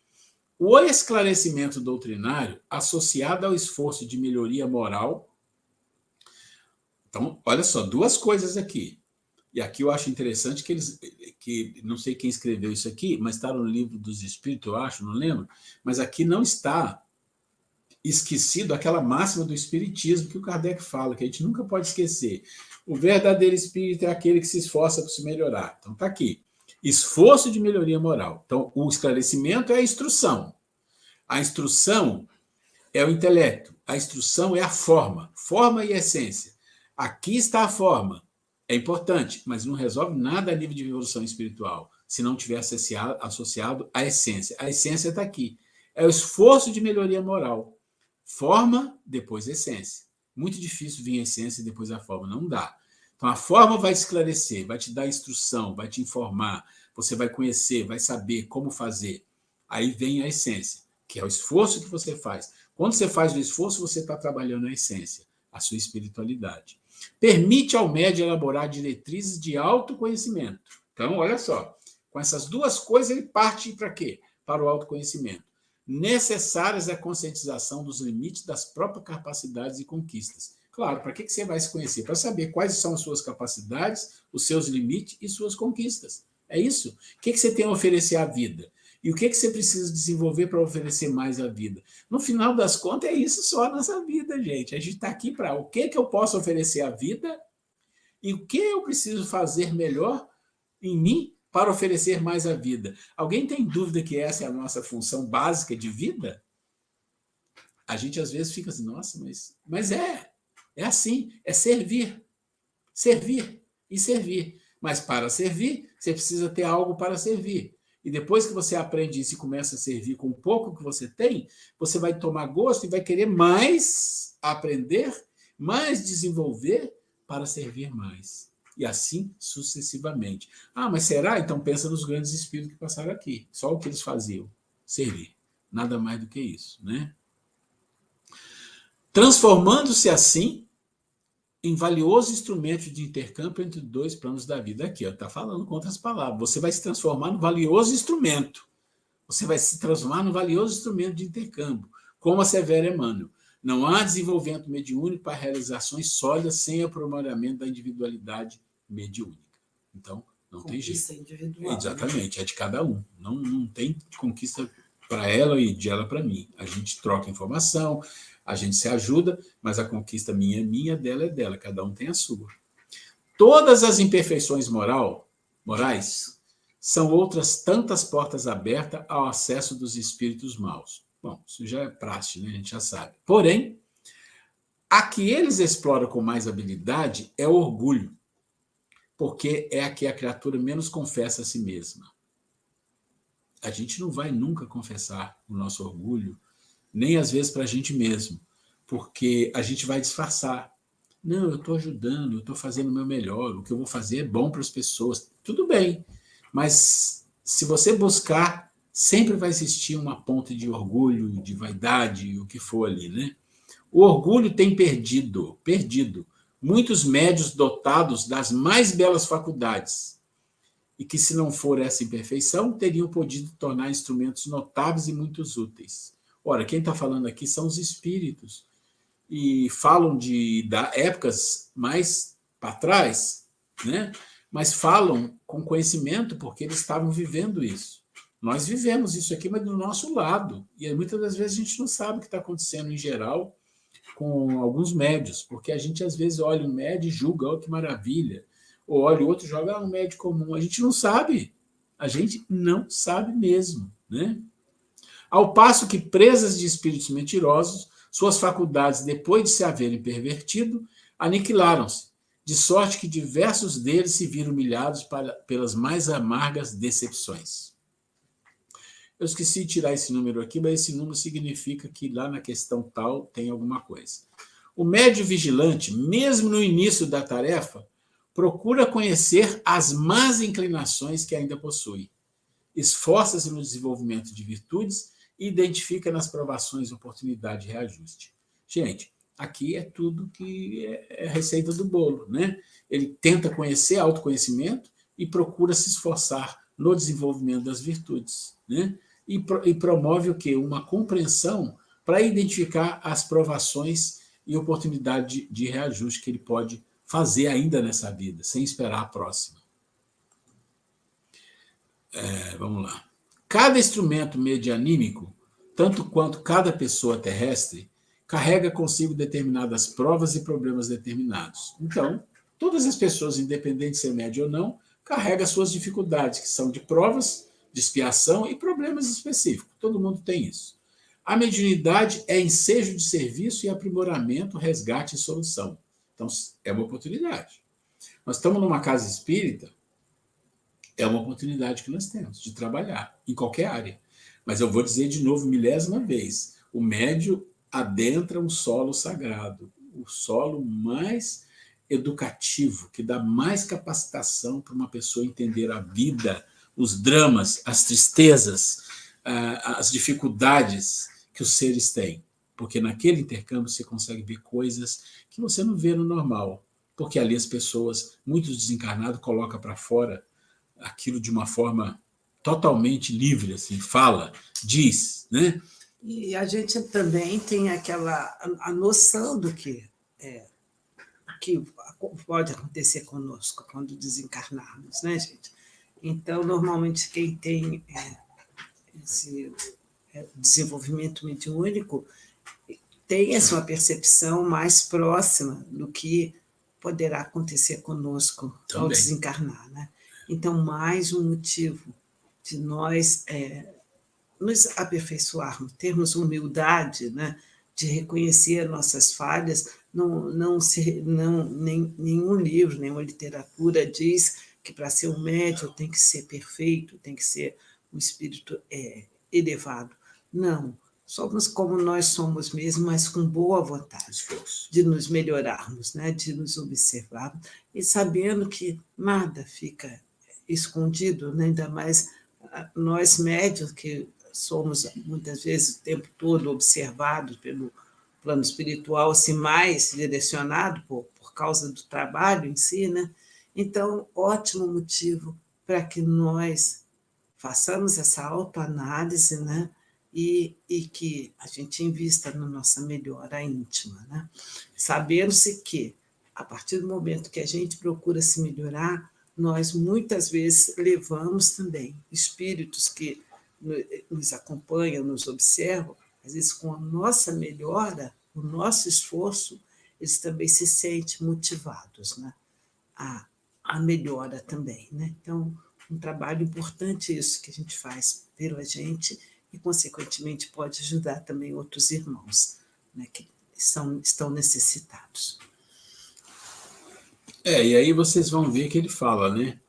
O esclarecimento doutrinário associado ao esforço de melhoria moral. Então, olha só, duas coisas aqui. E aqui eu acho interessante que não sei quem escreveu isso aqui, mas está no Livro dos Espíritos, eu acho, não lembro, mas aqui não está esquecido aquela máxima do Espiritismo que o Kardec fala, que a gente nunca pode esquecer. O verdadeiro espírito é aquele que se esforça para se melhorar. Então, está aqui. Esforço de melhoria moral. Então, o esclarecimento é a instrução. A instrução é o intelecto. A instrução é a forma. Forma e essência. Aqui está a forma. É importante, mas não resolve nada a nível de evolução espiritual, se não tiver associado à essência. A essência está aqui. É o esforço de melhoria moral. Forma, depois essência. Muito difícil vir a essência e depois a forma. Não dá. Então, a forma vai esclarecer, vai te dar instrução, vai te informar, você vai conhecer, vai saber como fazer. Aí vem a essência, que é o esforço que você faz. Quando você faz o esforço, você está trabalhando a essência, a sua espiritualidade. Permite ao médium elaborar diretrizes de autoconhecimento. Então, olha só, com essas duas coisas, ele parte para quê? Para o autoconhecimento. Necessárias a conscientização dos limites das próprias capacidades e conquistas. Claro, para que você vai se conhecer? Para saber quais são as suas capacidades, os seus limites e suas conquistas. É isso. O que você tem a oferecer à vida? E o que você precisa desenvolver para oferecer mais à vida? No final das contas, é isso só a nossa vida, gente. A gente está aqui para o que eu posso oferecer à vida e o que eu preciso fazer melhor em mim para oferecer mais à vida. Alguém tem dúvida que essa é a nossa função básica de vida? A gente às vezes fica assim, nossa, mas é assim, é servir. Servir e servir. Mas para servir, você precisa ter algo para servir. E depois que você aprende isso e começa a servir com o pouco que você tem, você vai tomar gosto e vai querer mais aprender, mais desenvolver para servir mais. E assim sucessivamente. Mas será? Então pensa nos grandes espíritos que passaram aqui. Só o que eles faziam? Servir. Nada mais do que isso, né? Transformando-se assim em valioso instrumento de intercâmbio entre dois planos da vida. Aqui, está falando com outras palavras. Você vai se transformar no valioso instrumento. Você vai se transformar no valioso instrumento de intercâmbio. Como assevera Emmanuel, não há desenvolvimento mediúnico para realizações sólidas sem aprimoramento da individualidade mediúnica. Então, não tem jeito. Conquista individual. Exatamente, é de cada um. Não tem conquista para ela e de ela para mim. A gente troca informação, a gente se ajuda, mas a conquista minha é minha, dela é dela. Cada um tem a sua. Todas as imperfeições morais são outras tantas portas abertas ao acesso dos espíritos maus. Bom, isso já é praxe, né? A gente já sabe. Porém, a que eles exploram com mais habilidade é o orgulho, porque é a que a criatura menos confessa a si mesma. A gente não vai nunca confessar o nosso orgulho, nem às vezes para a gente mesmo, porque a gente vai disfarçar. Não, eu estou ajudando, eu estou fazendo o meu melhor, o que eu vou fazer é bom para as pessoas. Tudo bem, mas se você buscar, sempre vai existir uma ponta de orgulho, de vaidade, o que for ali, né? O orgulho tem perdido muitos médios dotados das mais belas faculdades, e que, se não for essa imperfeição, teriam podido tornar instrumentos notáveis e muito úteis. Ora, quem está falando aqui são os espíritos, e falam de épocas mais para trás, né? Mas falam com conhecimento porque eles estavam vivendo isso. Nós vivemos isso aqui, mas do nosso lado, e muitas das vezes a gente não sabe o que está acontecendo em geral com alguns médios, porque a gente às vezes olha um médio e julga, oh, que maravilha, ou olha o outro e joga um médio comum. A gente não sabe mesmo, né? Ao passo que, presas de espíritos mentirosos, suas faculdades, depois de se haverem pervertido, aniquilaram-se, de sorte que diversos deles se viram humilhados pelas mais amargas decepções. Eu esqueci de tirar esse número aqui, mas esse número significa que lá na questão tal tem alguma coisa. O médio vigilante, mesmo no início da tarefa, procura conhecer as más inclinações que ainda possui, esforça-se no desenvolvimento de virtudes e identifica nas provações oportunidade de reajuste. Gente, aqui é tudo que é receita do bolo, né? Ele tenta conhecer autoconhecimento e procura se esforçar no desenvolvimento das virtudes, né? E promove o quê? Uma compreensão para identificar as provações e oportunidade de reajuste que ele pode fazer ainda nessa vida, sem esperar a próxima. Vamos lá. Cada instrumento medianímico, tanto quanto cada pessoa terrestre, carrega consigo determinadas provas e problemas determinados. Então, todas as pessoas, independente de ser médio ou não, carregam suas dificuldades, que são de provas, de expiação e problemas específicos. Todo mundo tem isso. A mediunidade é ensejo de serviço e aprimoramento, resgate e solução. Então, é uma oportunidade. Nós estamos numa casa espírita, é uma oportunidade que nós temos de trabalhar em qualquer área. Mas eu vou dizer de novo, milésima vez, o médio adentra um solo sagrado, o solo mais educativo, que dá mais capacitação para uma pessoa entender a vida, os dramas, as tristezas, as dificuldades que os seres têm. Porque naquele intercâmbio você consegue ver coisas que você não vê no normal. Porque ali as pessoas, muitos desencarnados, colocam para fora aquilo de uma forma totalmente livre, assim, fala, diz, né? E a gente também tem a noção do que pode acontecer conosco quando desencarnarmos, né, gente? Então, normalmente, quem tem esse desenvolvimento mediúnico tem essa percepção mais próxima do que poderá acontecer conosco ao desencarnar, né? Então, mais um motivo de nós nos aperfeiçoarmos, termos humildade, né, de reconhecer nossas falhas. Nenhum livro, nenhuma literatura diz que para ser um médium tem que ser perfeito, tem que ser um espírito elevado. Não, somos como nós somos mesmo, mas com boa vontade de nos melhorarmos, né, de nos observarmos, e sabendo que nada fica escondido, né, ainda mais nós médios, que somos muitas vezes o tempo todo observados pelo plano espiritual, assim, mais direcionado por causa do trabalho em si, né? Então, ótimo motivo para que nós façamos essa autoanálise, né? e que a gente invista na nossa melhora íntima, né? Sabendo-se que, a partir do momento que a gente procura se melhorar, nós muitas vezes levamos também espíritos que nos acompanham, nos observam, às vezes com a nossa melhora, o nosso esforço, eles também se sentem motivados, né? A melhora também, né? Então, um trabalho importante isso que a gente faz pela gente e, consequentemente, pode ajudar também outros irmãos, né, que estão necessitados. E aí vocês vão ver que ele fala, né?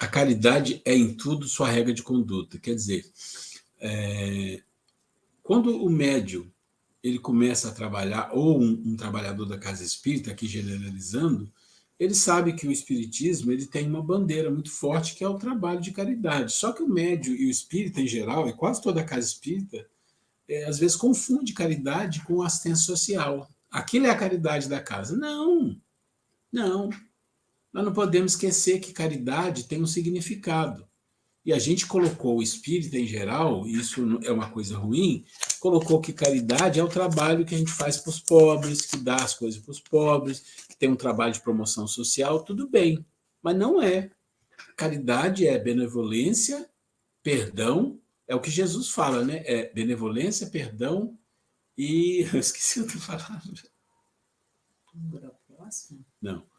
A caridade é em tudo sua regra de conduta. Quer dizer, quando o médium ele começa a trabalhar, ou um trabalhador da casa espírita, aqui generalizando, ele sabe que o espiritismo ele tem uma bandeira muito forte, que é o trabalho de caridade. Só que o médium e o espírita em geral, e quase toda a casa espírita, às vezes confunde caridade com assistência social. Aquilo é a caridade da casa. Não. Nós não podemos esquecer que caridade tem um significado. E a gente colocou o espírita em geral, e isso é uma coisa ruim, colocou que caridade é o trabalho que a gente faz para os pobres, que dá as coisas para os pobres, que tem um trabalho de promoção social, tudo bem. Mas não é. Caridade é benevolência, perdão, é o que Jesus fala, né? É benevolência, perdão e... Eu esqueci outra palavra. Não.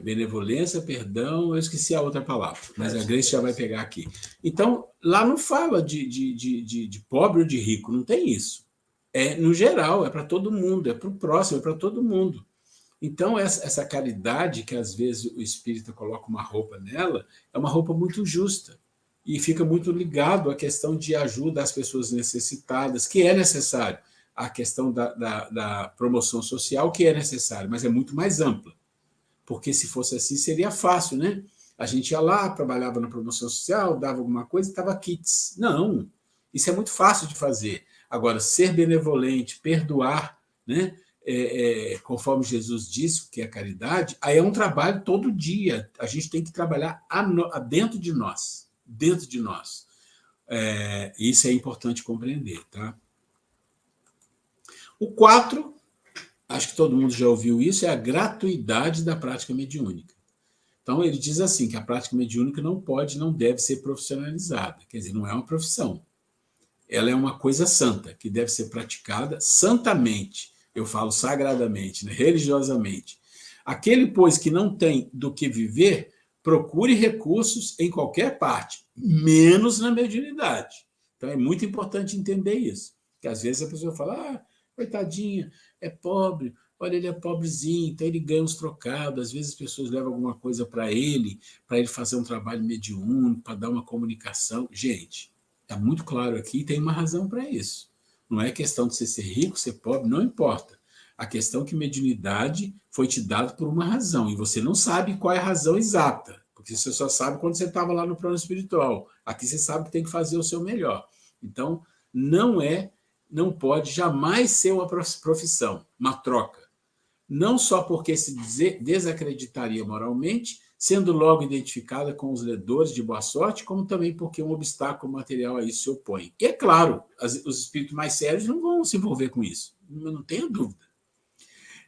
Benevolência, perdão, eu esqueci a outra palavra, mas a Grace já vai pegar aqui. Então, lá não fala de pobre ou de rico, não tem isso. No geral, é para todo mundo, é para o próximo, é para todo mundo. Então, essa caridade, que às vezes o espírita coloca uma roupa nela, é uma roupa muito justa e fica muito ligado à questão de ajuda às pessoas necessitadas, que é necessário, a questão da promoção social, que é necessário, mas é muito mais ampla. Porque se fosse assim, seria fácil, né? A gente ia lá, trabalhava na promoção social, dava alguma coisa e estava kits. Não, isso é muito fácil de fazer. Agora, ser benevolente, perdoar, né? Conforme Jesus disse, que é caridade, aí é um trabalho todo dia. A gente tem que trabalhar dentro de nós. Dentro de nós. Isso é importante compreender, tá? O 4... acho que todo mundo já ouviu isso, é a gratuidade da prática mediúnica. Então, ele diz assim, que a prática mediúnica não pode, não deve ser profissionalizada. Quer dizer, não é uma profissão. Ela é uma coisa santa, que deve ser praticada santamente. Eu falo sagradamente, né? Religiosamente. Aquele, pois, que não tem do que viver, procure recursos em qualquer parte, menos na mediunidade. Então, é muito importante entender isso. Porque, às vezes, a pessoa fala, coitadinha, é pobre, olha, ele é pobrezinho, então ele ganha uns trocados, às vezes as pessoas levam alguma coisa para ele fazer um trabalho mediúnico, para dar uma comunicação. Gente, está muito claro aqui, tem uma razão para isso. Não é questão de você ser rico, ser pobre, não importa. A questão é que mediunidade foi te dada por uma razão, e você não sabe qual é a razão exata, porque você só sabe quando você estava lá no plano espiritual. Aqui você sabe que tem que fazer o seu melhor. Então, não pode jamais ser uma profissão, uma troca. Não só porque se desacreditaria moralmente, sendo logo identificada com os ledores de boa sorte, como também porque um obstáculo material a isso se opõe. E é claro, os espíritos mais sérios não vão se envolver com isso, não tenho dúvida.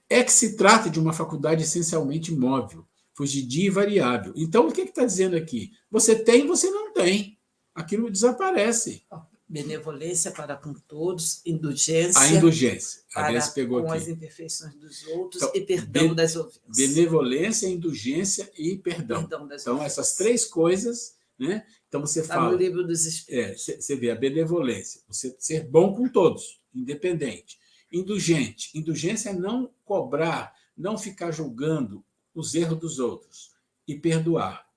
É que se trata de uma faculdade essencialmente móvel, fugidia e variável. Então, o que está dizendo aqui? Você tem, você não tem. Aquilo desaparece. Benevolência para com todos, indulgência. A indulgência. A para pegou com aqui. As imperfeições dos outros, então, e perdão das ofensas. Benevolência, indulgência e perdão. Então, essas três coisas, né? Então, você fala... no livro dos Espíritos. Você vê a benevolência, você ser bom com todos, independente. Indulgente. Indulgência é não cobrar, não ficar julgando os erros dos outros. E perdoar.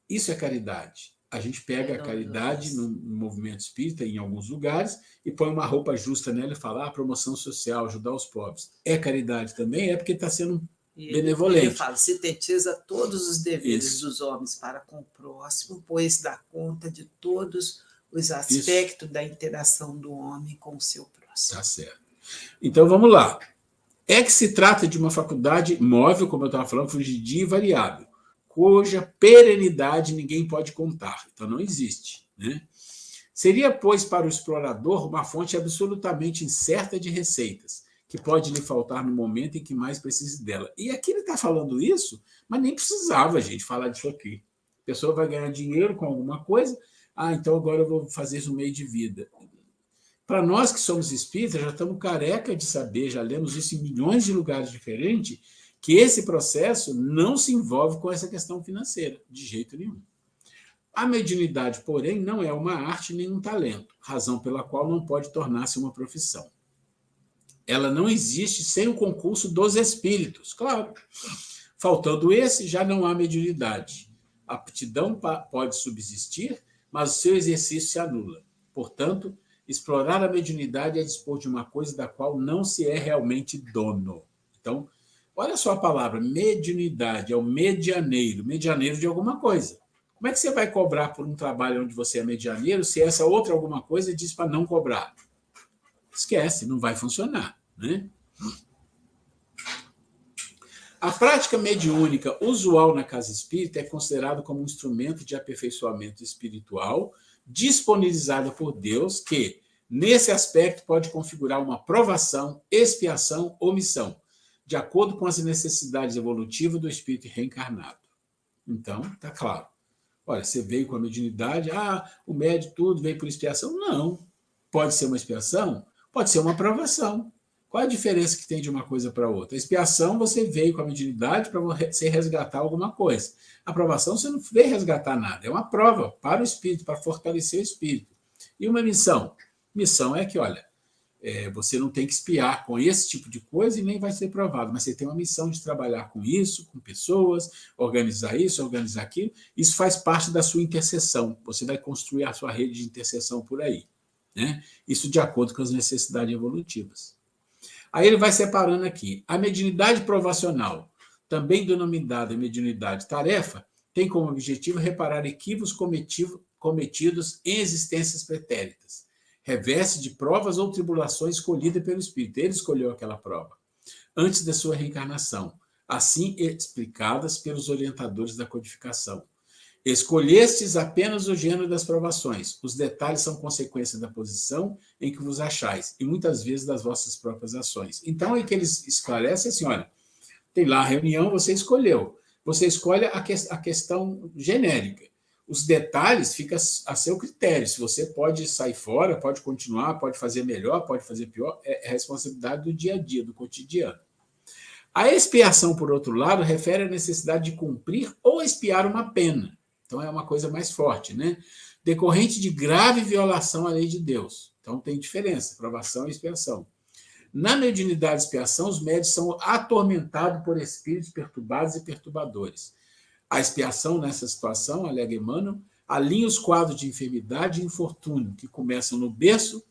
Isso é caridade. A gente pega a caridade no movimento espírita, em alguns lugares, e põe uma roupa justa nela e fala, promoção social, ajudar os pobres. É caridade também? É porque está sendo benevolente. Ele fala, sintetiza todos os deveres dos homens para com o próximo, pois dá conta de todos os aspectos da interação do homem com o seu próximo. Tá certo. Então, vamos lá. É que se trata de uma faculdade móvel, como eu estava falando, fugidia e variável, cuja perenidade ninguém pode contar. Então, não existe. Né? Seria, pois, para o explorador uma fonte absolutamente incerta de receitas, que pode lhe faltar no momento em que mais precise dela. E aqui ele está falando isso, mas nem precisava a gente falar disso aqui. A pessoa vai ganhar dinheiro com alguma coisa, então agora eu vou fazer isso no meio de vida. Para nós que somos espíritas, já estamos careca de saber, já lemos isso em milhões de lugares diferentes, que esse processo não se envolve com essa questão financeira, de jeito nenhum. A mediunidade, porém, não é uma arte nem um talento, razão pela qual não pode tornar-se uma profissão. Ela não existe sem o concurso dos espíritos, claro. Faltando esse, já não há mediunidade. A aptidão pode subsistir, mas o seu exercício se anula. Portanto, explorar a mediunidade é dispor de uma coisa da qual não se é realmente dono. Então, olha só a palavra, mediunidade, é o medianeiro de alguma coisa. Como é que você vai cobrar por um trabalho onde você é medianeiro se essa outra alguma coisa diz para não cobrar? Esquece, não vai funcionar, né? A prática mediúnica usual na casa espírita é considerada como um instrumento de aperfeiçoamento espiritual disponibilizada por Deus que, nesse aspecto, pode configurar uma provação, expiação ou missão, de acordo com as necessidades evolutivas do espírito reencarnado. Então, está claro. Olha, você veio com a mediunidade, o médium tudo veio por expiação? Não. Pode ser uma expiação? Pode ser uma provação. Qual a diferença que tem de uma coisa para outra? A expiação, você veio com a mediunidade para você resgatar alguma coisa. A provação, você não veio resgatar nada. É uma prova para o espírito, para fortalecer o espírito. E uma missão? Missão é que, olha, você não tem que expiar com esse tipo de coisa e nem vai ser provado, mas você tem uma missão de trabalhar com isso, com pessoas, organizar isso, organizar aquilo. Isso faz parte da sua intercessão. Você vai construir a sua rede de intercessão por aí, né? Isso de acordo com as necessidades evolutivas. Aí ele vai separando aqui. A mediunidade provacional, também denominada mediunidade tarefa, tem como objetivo reparar equívocos cometidos em existências pretéritas. Reveste de provas ou tribulações escolhida pelo Espírito. Ele escolheu aquela prova antes da sua reencarnação, assim explicadas pelos orientadores da codificação. Escolhestes apenas o gênero das provações. Os detalhes são consequência da posição em que vos achais, e muitas vezes das vossas próprias ações. Então, é que eles esclarecem assim, olha, tem lá a reunião, você escolheu. Você escolhe a questão genérica. Os detalhes ficam a seu critério. Se você pode sair fora, pode continuar, pode fazer melhor, pode fazer pior, é responsabilidade do dia a dia, do cotidiano. A expiação, por outro lado, refere à necessidade de cumprir ou expiar uma pena. Então, é uma coisa mais forte, né? Decorrente de grave violação à lei de Deus. Então, tem diferença, provação e expiação. Na mediunidade e expiação, os médios são atormentados por espíritos perturbados e perturbadores. A expiação, nessa situação, alega Emmanuel, alinha os quadros de enfermidade e infortúnio, que começam no berço,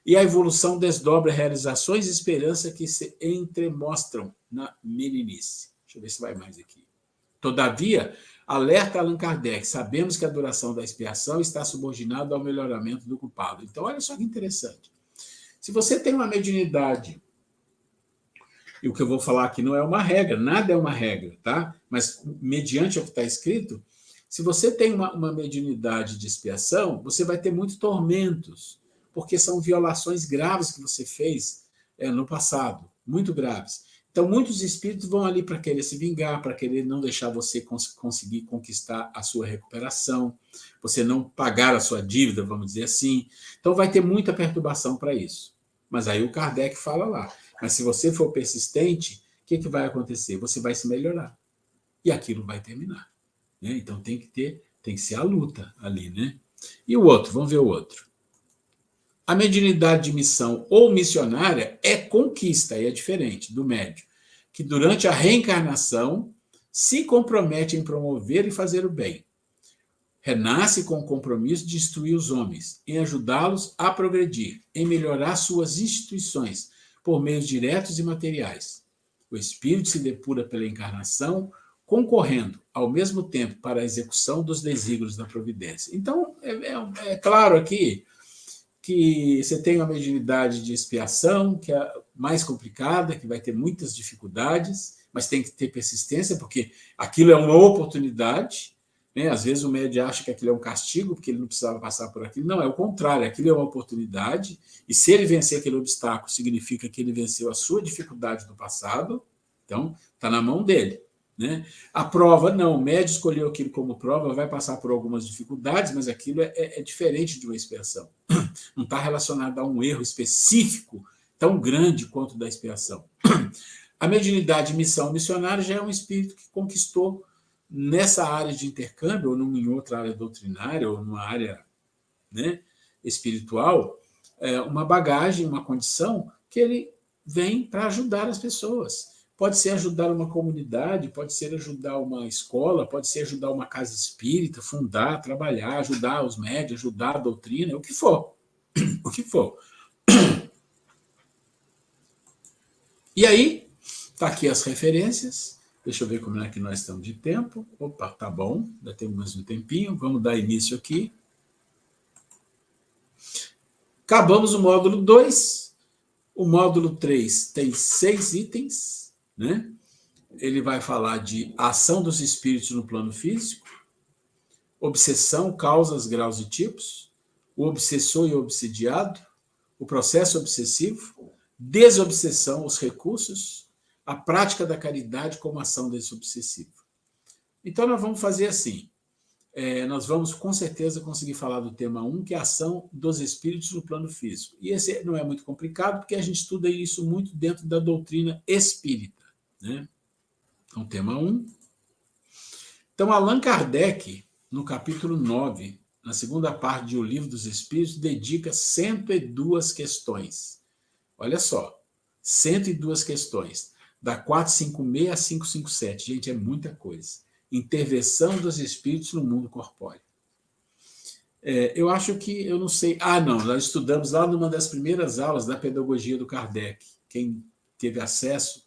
e a evolução desdobra realizações e esperança que se entremostram na meninice. Deixa eu ver se vai mais aqui. Todavia, alerta Allan Kardec, sabemos que a duração da expiação está subordinada ao melhoramento do culpado. Então, olha só que interessante. Se você tem uma mediunidade, e o que eu vou falar aqui não é uma regra, nada é uma regra, tá? Mas, mediante o que está escrito, se você tem uma mediunidade de expiação, você vai ter muitos tormentos, porque são violações graves que você fez no passado, muito graves. Então, muitos espíritos vão ali para querer se vingar, para querer não deixar você conseguir conquistar a sua recuperação, você não pagar a sua dívida, vamos dizer assim. Então, vai ter muita perturbação para isso. Mas aí o Kardec fala lá, mas se você for persistente, o que vai acontecer? Você vai se melhorar. E aquilo vai terminar. Né? Então, tem que ser a luta ali, né? E o outro, vamos ver o outro. A mediunidade de missão ou missionária é conquista, e é diferente do médium, que durante a reencarnação se compromete em promover e fazer o bem. Renasce com o compromisso de instruir os homens, em ajudá-los a progredir, em melhorar suas instituições, por meios diretos e materiais. O espírito se depura pela encarnação, concorrendo, ao mesmo tempo, para a execução dos desígnios da providência. Então, é claro aqui que você tem uma mediunidade de expiação, que é mais complicada, que vai ter muitas dificuldades, mas tem que ter persistência, porque aquilo é uma oportunidade, né? Às vezes o médium acha que aquilo é um castigo, porque ele não precisava passar por aquilo. Não, é o contrário, aquilo é uma oportunidade, e se ele vencer aquele obstáculo, significa que ele venceu a sua dificuldade do passado, então está na mão dele. Né? A prova, não, o médium escolheu aquilo como prova, vai passar por algumas dificuldades, mas aquilo é diferente de uma expiação. Não está relacionado a um erro específico tão grande quanto da expiação. A mediunidade missão missionária já é um espírito que conquistou nessa área de intercâmbio, ou em outra área doutrinária, ou numa área, né, espiritual, uma bagagem, uma condição que ele vem para ajudar as pessoas. Pode ser ajudar uma comunidade, pode ser ajudar uma escola, pode ser ajudar uma casa espírita, fundar, trabalhar, ajudar os médios, ajudar a doutrina, o que for. O que for. E aí, está aqui as referências. Deixa eu ver como é que nós estamos de tempo. Opa, tá bom, ainda temos mais um tempinho. Vamos dar início aqui. Acabamos o módulo 2. O módulo 3 tem 6 itens. Né? Ele vai falar de ação dos espíritos no plano físico, obsessão, causas, graus e tipos, o obsessor e o obsidiado, o processo obsessivo, desobsessão, os recursos, a prática da caridade como ação desse obsessivo. Então, nós vamos fazer assim. Nós vamos, com certeza, conseguir falar do tema 1, que é a ação dos espíritos no plano físico. E esse não é muito complicado, porque a gente estuda isso muito dentro da doutrina espírita. Né? Então, tema 1. Então, Allan Kardec, no capítulo 9, na segunda parte de O Livro dos Espíritos, dedica 102 questões. Olha só, 102 questões, da 456 a 557. Gente, é muita coisa. Intervenção dos espíritos no mundo corpóreo. Eu acho que, eu não sei... não, nós estudamos lá numa das primeiras aulas da pedagogia do Kardec. Quem teve acesso,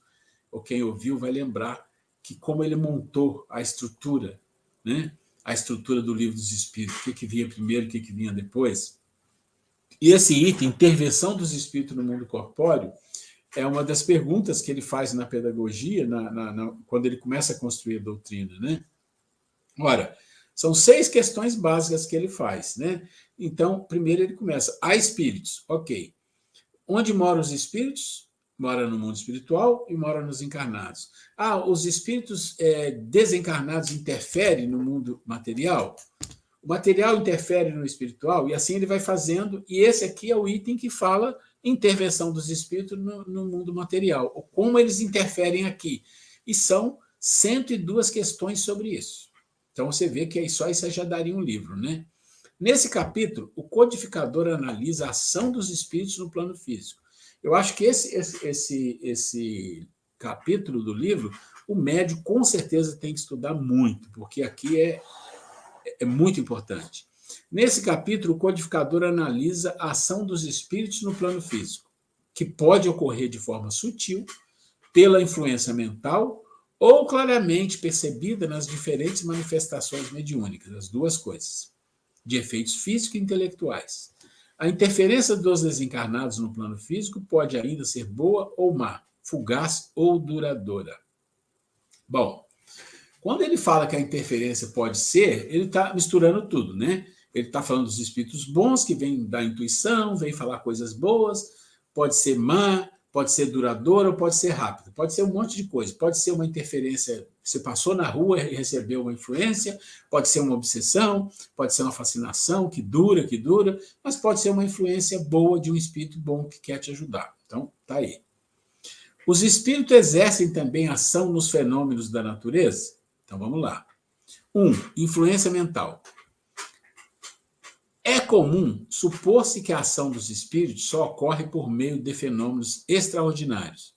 ou quem ouviu, vai lembrar que como ele montou a estrutura, né? A estrutura do Livro dos Espíritos, o que vinha primeiro, o que vinha depois. E esse item, intervenção dos espíritos no mundo corpóreo, é uma das perguntas que ele faz na pedagogia, quando ele começa a construir a doutrina. Né? Ora, são 6 questões básicas que ele faz. Né? Então, primeiro ele começa, há espíritos, ok. Onde moram os espíritos? Mora no mundo espiritual e mora nos encarnados. Os espíritos desencarnados interferem no mundo material? O material interfere no espiritual, e assim ele vai fazendo, e esse aqui é o item que fala intervenção dos espíritos no mundo material, ou como eles interferem aqui. E são 102 questões sobre isso. Então você vê que só isso já daria um livro. Né? Nesse capítulo, o codificador analisa a ação dos espíritos no plano físico. Eu acho que esse capítulo do livro, o médium com certeza tem que estudar muito, porque aqui é muito importante. Nesse capítulo, o codificador analisa a ação dos espíritos no plano físico, que pode ocorrer de forma sutil, pela influência mental, ou claramente percebida nas diferentes manifestações mediúnicas, as duas coisas, de efeitos físicos e intelectuais. A interferência dos desencarnados no plano físico pode ainda ser boa ou má, fugaz ou duradoura. Bom, quando ele fala que a interferência pode ser, ele está misturando tudo, né? Ele está falando dos espíritos bons, que vêm da intuição, vêm falar coisas boas, pode ser má, pode ser duradoura ou pode ser rápida, pode ser um monte de coisa, pode ser uma interferência, você passou na rua e recebeu uma influência, pode ser uma obsessão, pode ser uma fascinação que dura, mas pode ser uma influência boa de um espírito bom que quer te ajudar. Então, tá aí. Os espíritos exercem também ação nos fenômenos da natureza? Então, vamos lá. 1. Influência mental. É comum supor-se que a ação dos espíritos só ocorre por meio de fenômenos extraordinários.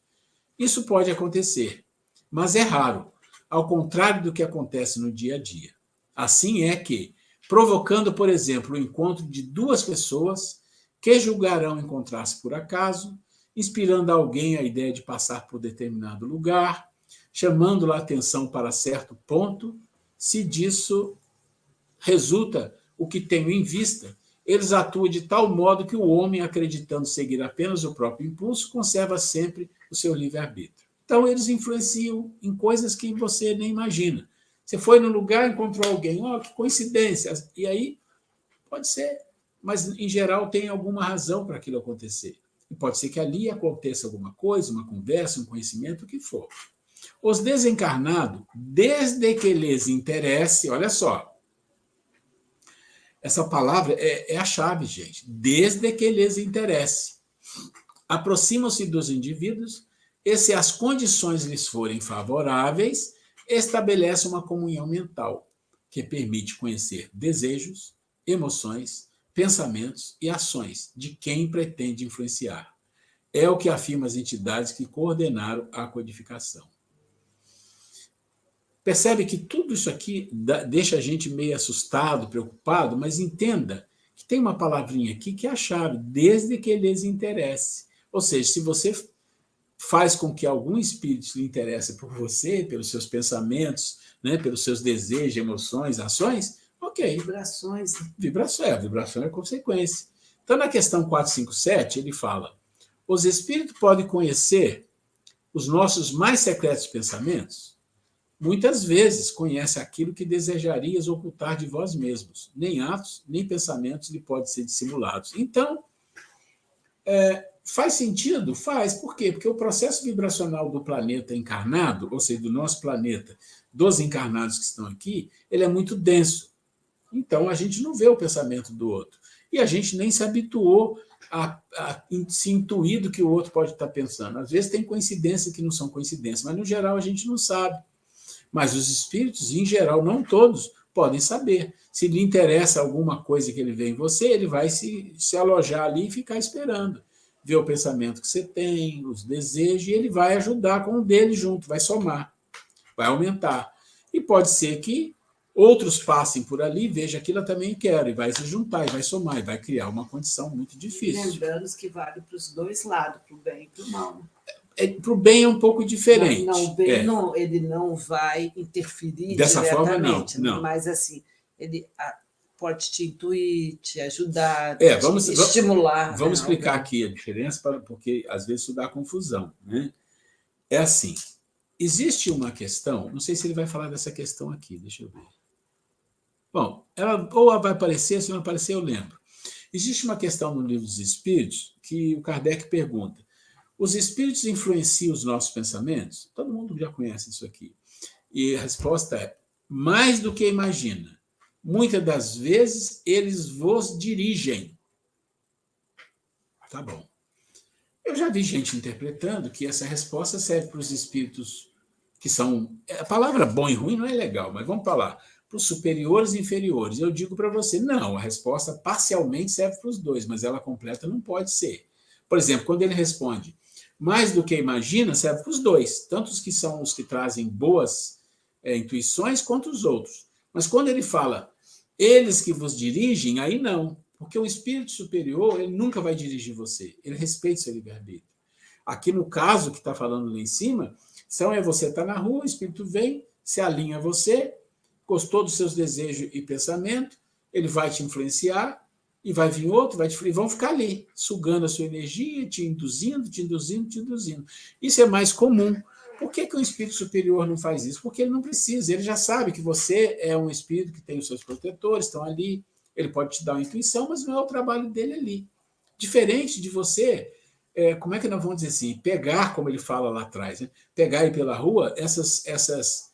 Isso pode acontecer, mas é raro, ao contrário do que acontece no dia a dia. Assim é que, provocando, por exemplo, o encontro de 2 pessoas que julgarão encontrar-se por acaso, inspirando a alguém a ideia de passar por determinado lugar, chamando-lhe a atenção para certo ponto, se disso resulta o que tenho em vista, eles atuam de tal modo que o homem, acreditando seguir apenas o próprio impulso, conserva sempre o seu livre-arbítrio. Então, eles influenciam em coisas que você nem imagina. Você foi no lugar e encontrou alguém. Oh, que coincidência. E aí, pode ser. Mas, em geral, tem alguma razão para aquilo acontecer. E pode ser que ali aconteça alguma coisa, uma conversa, um conhecimento, o que for. Os desencarnados, desde que lhes interesse, olha só, essa palavra é a chave, gente. Desde que lhes interesse. Aproximam-se dos indivíduos e, se as condições lhes forem favoráveis, estabelece uma comunhão mental que permite conhecer desejos, emoções, pensamentos e ações de quem pretende influenciar. É o que afirmam as entidades que coordenaram a codificação. Percebe que tudo isso aqui deixa a gente meio assustado, preocupado, mas entenda que tem uma palavrinha aqui que é a chave, desde que lhes interesse. Ou seja, se você faz com que algum espírito lhe interesse por você, pelos seus pensamentos, né, pelos seus desejos, emoções, ações, ok. Vibrações. Vibração é consequência. Então, na questão 457, ele fala: os espíritos podem conhecer os nossos mais secretos pensamentos? Muitas vezes conhece aquilo que desejarias ocultar de vós mesmos. Nem atos, nem pensamentos lhe podem ser dissimulados. Então, faz sentido? Faz. Por quê? Porque o processo vibracional do planeta encarnado, ou seja, do nosso planeta, dos encarnados que estão aqui, ele é muito denso. Então, a gente não vê o pensamento do outro. E a gente nem se habituou a se intuir do que o outro pode estar pensando. Às vezes tem coincidências que não são coincidências, mas, no geral, a gente não sabe. Mas os espíritos, em geral, não todos, podem saber. Se lhe interessa alguma coisa que ele vê em você, ele vai se alojar ali e ficar esperando. Ver o pensamento que você tem, os desejos, e ele vai ajudar com o dele junto, vai somar, vai aumentar. E pode ser que outros passem por ali, vejam aquilo, eu também quero, e vai se juntar, e vai somar, e vai criar uma condição muito difícil. Lembrando que vale para os dois lados, para o bem e para o mal. Para o bem é um pouco diferente. Não, o bem não, ele não vai interferir dessa diretamente, forma, não. Mas assim, ele pode te intuir, te ajudar, te estimular. Vamos explicar aqui a diferença, porque às vezes isso dá confusão. Né? É assim, existe uma questão, não sei se ele vai falar dessa questão aqui, deixa eu ver. Bom, ela ou vai aparecer, se não aparecer eu lembro. Existe uma questão no Livro dos Espíritos que o Kardec pergunta: os espíritos influenciam os nossos pensamentos? Todo mundo já conhece isso aqui. E a resposta é: mais do que imagina. Muitas das vezes, eles vos dirigem. Tá bom. Eu já vi gente interpretando que essa resposta serve para os espíritos que são... A palavra bom e ruim não é legal, mas vamos falar. Para os superiores e inferiores. Eu digo para você, não, a resposta parcialmente serve para os dois, mas ela completa não pode ser. Por exemplo, quando ele responde: mais do que imagina, serve para os dois, tanto os que são os que trazem boas intuições, quanto os outros. Mas quando ele fala eles que vos dirigem, aí não, porque o espírito superior ele nunca vai dirigir você, ele respeita seu livre-arbítrio. Aqui no caso que está falando lá em cima, você está na rua, o espírito vem, se alinha a você, gostou dos seus desejos e pensamento, ele vai te influenciar, e vai vir outro, e vão ficar ali, sugando a sua energia, te induzindo. Isso é mais comum. Por que o espírito superior não faz isso? Porque ele não precisa, ele já sabe que você é um espírito que tem os seus protetores, estão ali, ele pode te dar uma intuição, mas não é o trabalho dele ali. Diferente de você, como é que nós vamos dizer assim, pegar, como ele fala lá atrás, né? Pegar aí pela rua essas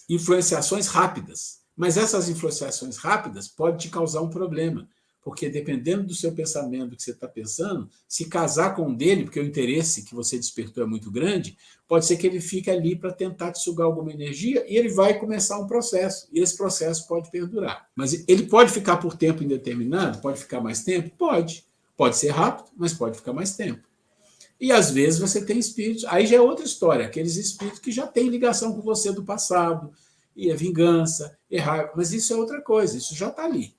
influenciações rápidas. Mas essas influenciações rápidas podem te causar um problema, porque dependendo do seu pensamento, do que você está pensando, se casar com um dele, porque o interesse que você despertou é muito grande, pode ser que ele fique ali para tentar te sugar alguma energia e ele vai começar um processo, e esse processo pode perdurar. Mas ele pode ficar por tempo indeterminado? Pode ficar mais tempo? Pode. Pode ser rápido, mas pode ficar mais tempo. E às vezes você tem espíritos, aí já é outra história, aqueles espíritos que já têm ligação com você do passado, e a vingança, errar, mas isso é outra coisa, isso já está ali,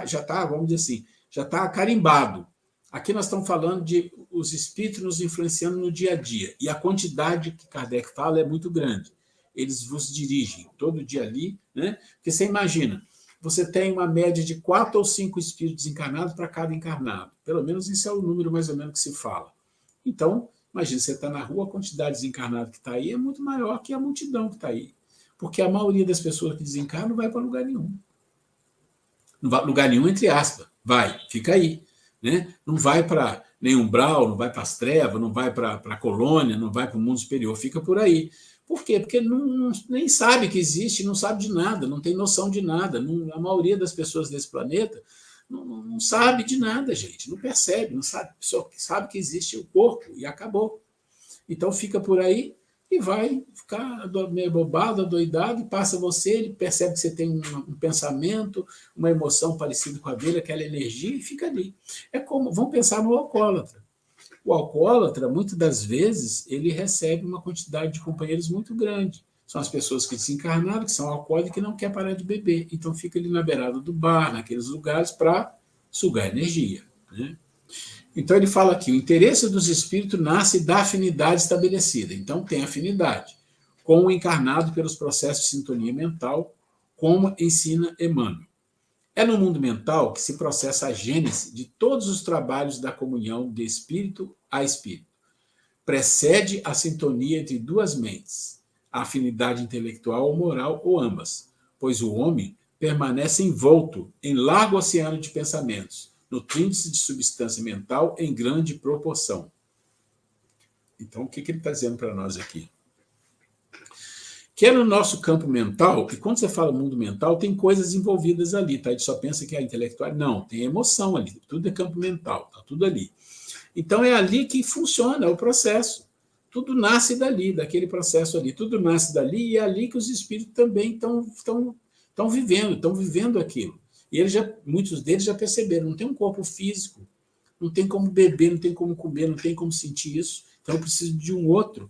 já tá, vamos dizer assim, já está carimbado. Aqui nós estamos falando de os espíritos nos influenciando no dia a dia, e a quantidade que Kardec fala é muito grande. Eles vos dirigem todo dia ali, né? Porque você imagina, você tem uma média de 4 ou 5 espíritos encarnados para cada encarnado, pelo menos isso é o número mais ou menos que se fala. Então, imagina, você está na rua, a quantidade de desencarnado que está aí é muito maior que a multidão que está aí. Porque a maioria das pessoas que desencarnam não vai para lugar nenhum. Não vai lugar nenhum, entre aspas. Vai, fica aí. Né? Não vai para nem umbral, não vai para as trevas, não vai para a colônia, não vai para o mundo superior, fica por aí. Por quê? Porque nem sabe que existe, não sabe de nada, não tem noção de nada. A maioria das pessoas desse planeta não sabe de nada, gente, não percebe, não sabe, só sabe que existe o corpo e acabou. Então fica por aí e vai ficar meio bobado, adoidado, e passa você, ele percebe que você tem um pensamento, uma emoção parecida com a dele, aquela energia, e fica ali. É como, vamos pensar no alcoólatra. O alcoólatra, muitas das vezes, ele recebe uma quantidade de companheiros muito grande. São as pessoas que desencarnaram, que são alcoólicos e que não querem parar de beber. Então fica ali na beirada do bar, naqueles lugares, para sugar energia. Né? Então ele fala aqui, o interesse dos espíritos nasce da afinidade estabelecida. Então tem afinidade com o encarnado pelos processos de sintonia mental, como ensina Emmanuel. É no mundo mental que se processa a gênese de todos os trabalhos da comunhão de espírito a espírito. Precede a sintonia entre duas mentes, a afinidade intelectual ou moral, ou ambas, pois o homem permanece envolto em largo oceano de pensamentos, nutrindo-se de substância mental em grande proporção. Então, o que ele está dizendo para nós aqui? Que é no nosso campo mental, e quando você fala mundo mental, tem coisas envolvidas ali, tá? A gente só pensa que é intelectual. Não, tem emoção ali, tudo é campo mental, tá tudo ali. Então, é ali que funciona o processo. Tudo nasce dali, daquele processo ali. Tudo nasce dali, e é ali que os espíritos também estão vivendo aquilo. E muitos deles já perceberam, não tem um corpo físico, não tem como beber, não tem como comer, não tem como sentir isso, então eu preciso de um outro.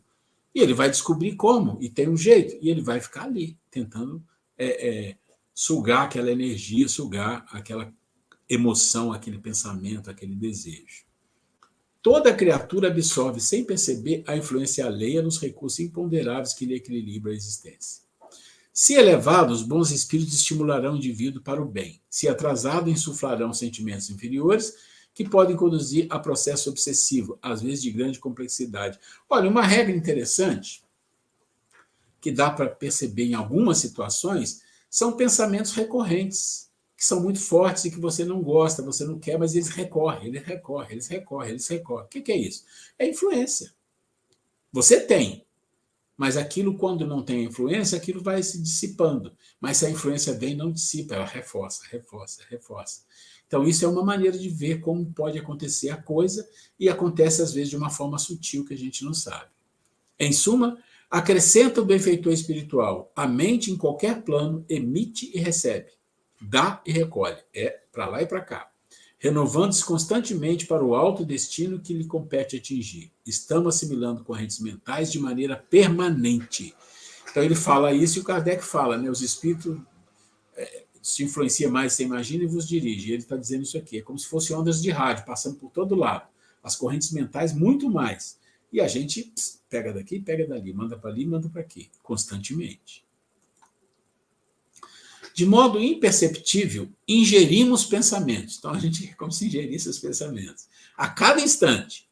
E ele vai descobrir como, e tem um jeito, e ele vai ficar ali, tentando sugar aquela energia, sugar aquela emoção, aquele pensamento, aquele desejo. Toda criatura absorve, sem perceber, a influência alheia nos recursos imponderáveis que lhe equilibram a existência. Se elevado, os bons espíritos estimularão o indivíduo para o bem. Se atrasado, insuflarão sentimentos inferiores que podem conduzir a processo obsessivo, às vezes de grande complexidade. Olha, uma regra interessante que dá para perceber em algumas situações são pensamentos recorrentes, que são muito fortes e que você não gosta, você não quer, mas eles recorrem. O que é isso? É influência. Você tem. Mas aquilo, quando não tem influência, aquilo vai se dissipando. Mas se a influência vem, não dissipa, ela reforça. Então, isso é uma maneira de ver como pode acontecer a coisa, e acontece, às vezes, de uma forma sutil que a gente não sabe. Em suma, acrescenta o benfeitor espiritual. A mente, em qualquer plano, emite e recebe, dá e recolhe. É para lá e para cá. Renovando-se constantemente para o alto destino que lhe compete atingir. Estamos assimilando correntes mentais de maneira permanente. Então ele fala isso e o Kardec fala, né? Os espíritos se influenciam mais, você imagina, e vos dirige. Ele está dizendo isso aqui. É como se fossem ondas de rádio, passando por todo lado. As correntes mentais, muito mais. E a gente pega daqui, pega dali, manda para ali, manda para aqui, constantemente. De modo imperceptível, ingerimos pensamentos. Então, a gente é como se ingerisse os pensamentos. A cada instante,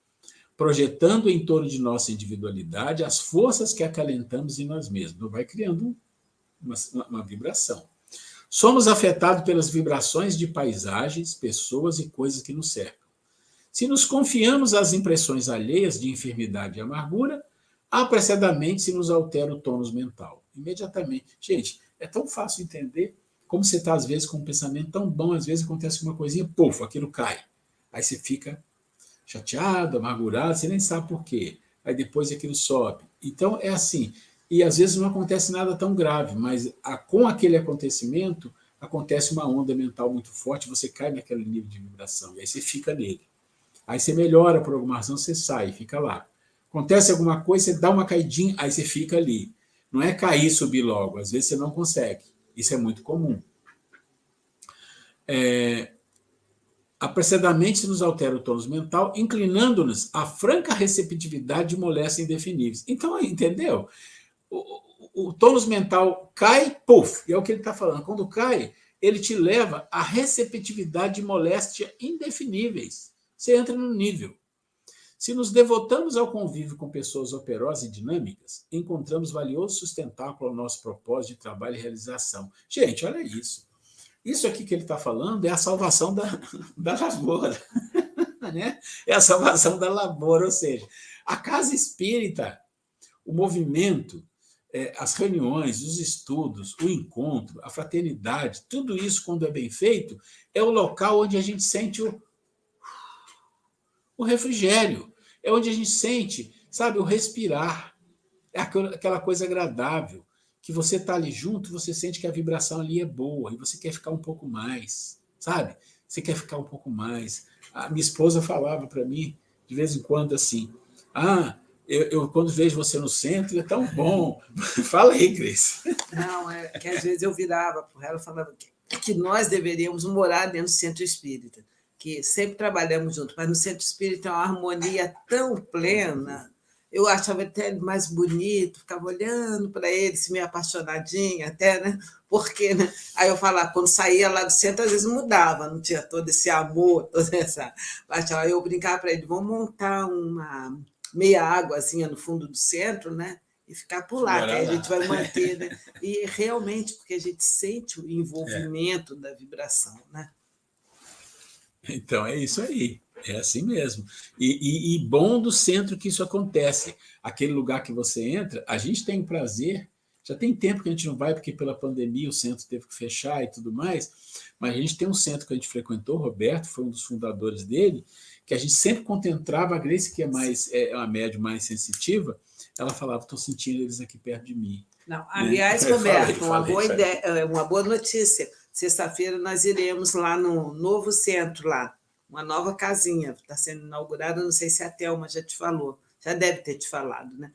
projetando em torno de nossa individualidade as forças que acalentamos em nós mesmos. Vai criando uma vibração. Somos afetados pelas vibrações de paisagens, pessoas e coisas que nos cercam. Se nos confiamos às impressões alheias de enfermidade e amargura, apressadamente se nos altera o tônus mental. Imediatamente. Gente, é tão fácil entender como você está, às vezes, com um pensamento tão bom, às vezes acontece uma coisinha, puf, aquilo cai. Aí você fica chateado, amargurado, você nem sabe por quê. Aí depois aquilo sobe. Então, é assim. E às vezes não acontece nada tão grave, mas com aquele acontecimento, acontece uma onda mental muito forte, você cai naquele nível de vibração, e aí você fica nele. Aí você melhora a programação, você sai, fica lá. Acontece alguma coisa, você dá uma caidinha, aí você fica ali. Não é cair e subir logo, às vezes você não consegue. Isso é muito comum. Apressadamente se nos altera o tônus mental, inclinando-nos à franca receptividade de moléstias indefiníveis. Então, entendeu? O tônus mental cai, puf, e é o que ele está falando. Quando cai, ele te leva à receptividade de moléstias indefiníveis. Você entra no nível. Se nos devotamos ao convívio com pessoas operosas e dinâmicas, encontramos valioso sustentáculo ao nosso propósito de trabalho e realização. Gente, olha isso. Isso aqui que ele está falando é a salvação da lavoura. Né? É a salvação da lavoura, ou seja, a casa espírita, o movimento, as reuniões, os estudos, o encontro, a fraternidade, tudo isso, quando é bem feito, é o local onde a gente sente o refrigério, é onde a gente sente, sabe, o respirar, é aquela coisa agradável, que você está ali junto, você sente que a vibração ali é boa, e você quer ficar um pouco mais, sabe? Você quer ficar um pouco mais. A minha esposa falava para mim, de vez em quando, assim, eu quando vejo você no centro, é tão bom. Fala aí, Cris. Não, é que às vezes eu virava para ela e falava que nós deveríamos morar dentro do centro espírita, que sempre trabalhamos juntos, mas no centro espírita é uma harmonia tão plena. Eu achava até ele mais bonito, ficava olhando para ele, se meio apaixonadinha até, né? Porque, né? Aí eu falava, quando saía lá do centro, às vezes mudava, não tinha todo esse amor, toda essa paixão. Aí eu brincava para ele, vamos montar uma meia águazinha no fundo do centro, né? E ficar por lá, que aí a gente vai manter, né? E realmente, porque a gente sente o envolvimento da vibração, né? Então, é isso aí. É assim mesmo. E bom do centro que isso acontece. Aquele lugar que você entra, a gente tem prazer. Já tem tempo que a gente não vai, porque pela pandemia o centro teve que fechar e tudo mais, mas a gente tem um centro que a gente frequentou, o Roberto foi um dos fundadores dele, que a gente sempre contemplava. A Grace, que é uma médium mais sensitiva, ela falava, estou sentindo eles aqui perto de mim. Não, aliás, Roberto, uma boa notícia. Sexta-feira nós iremos lá no novo centro, lá, uma nova casinha, está sendo inaugurada, não sei se a Thelma já te falou, já deve ter te falado, né?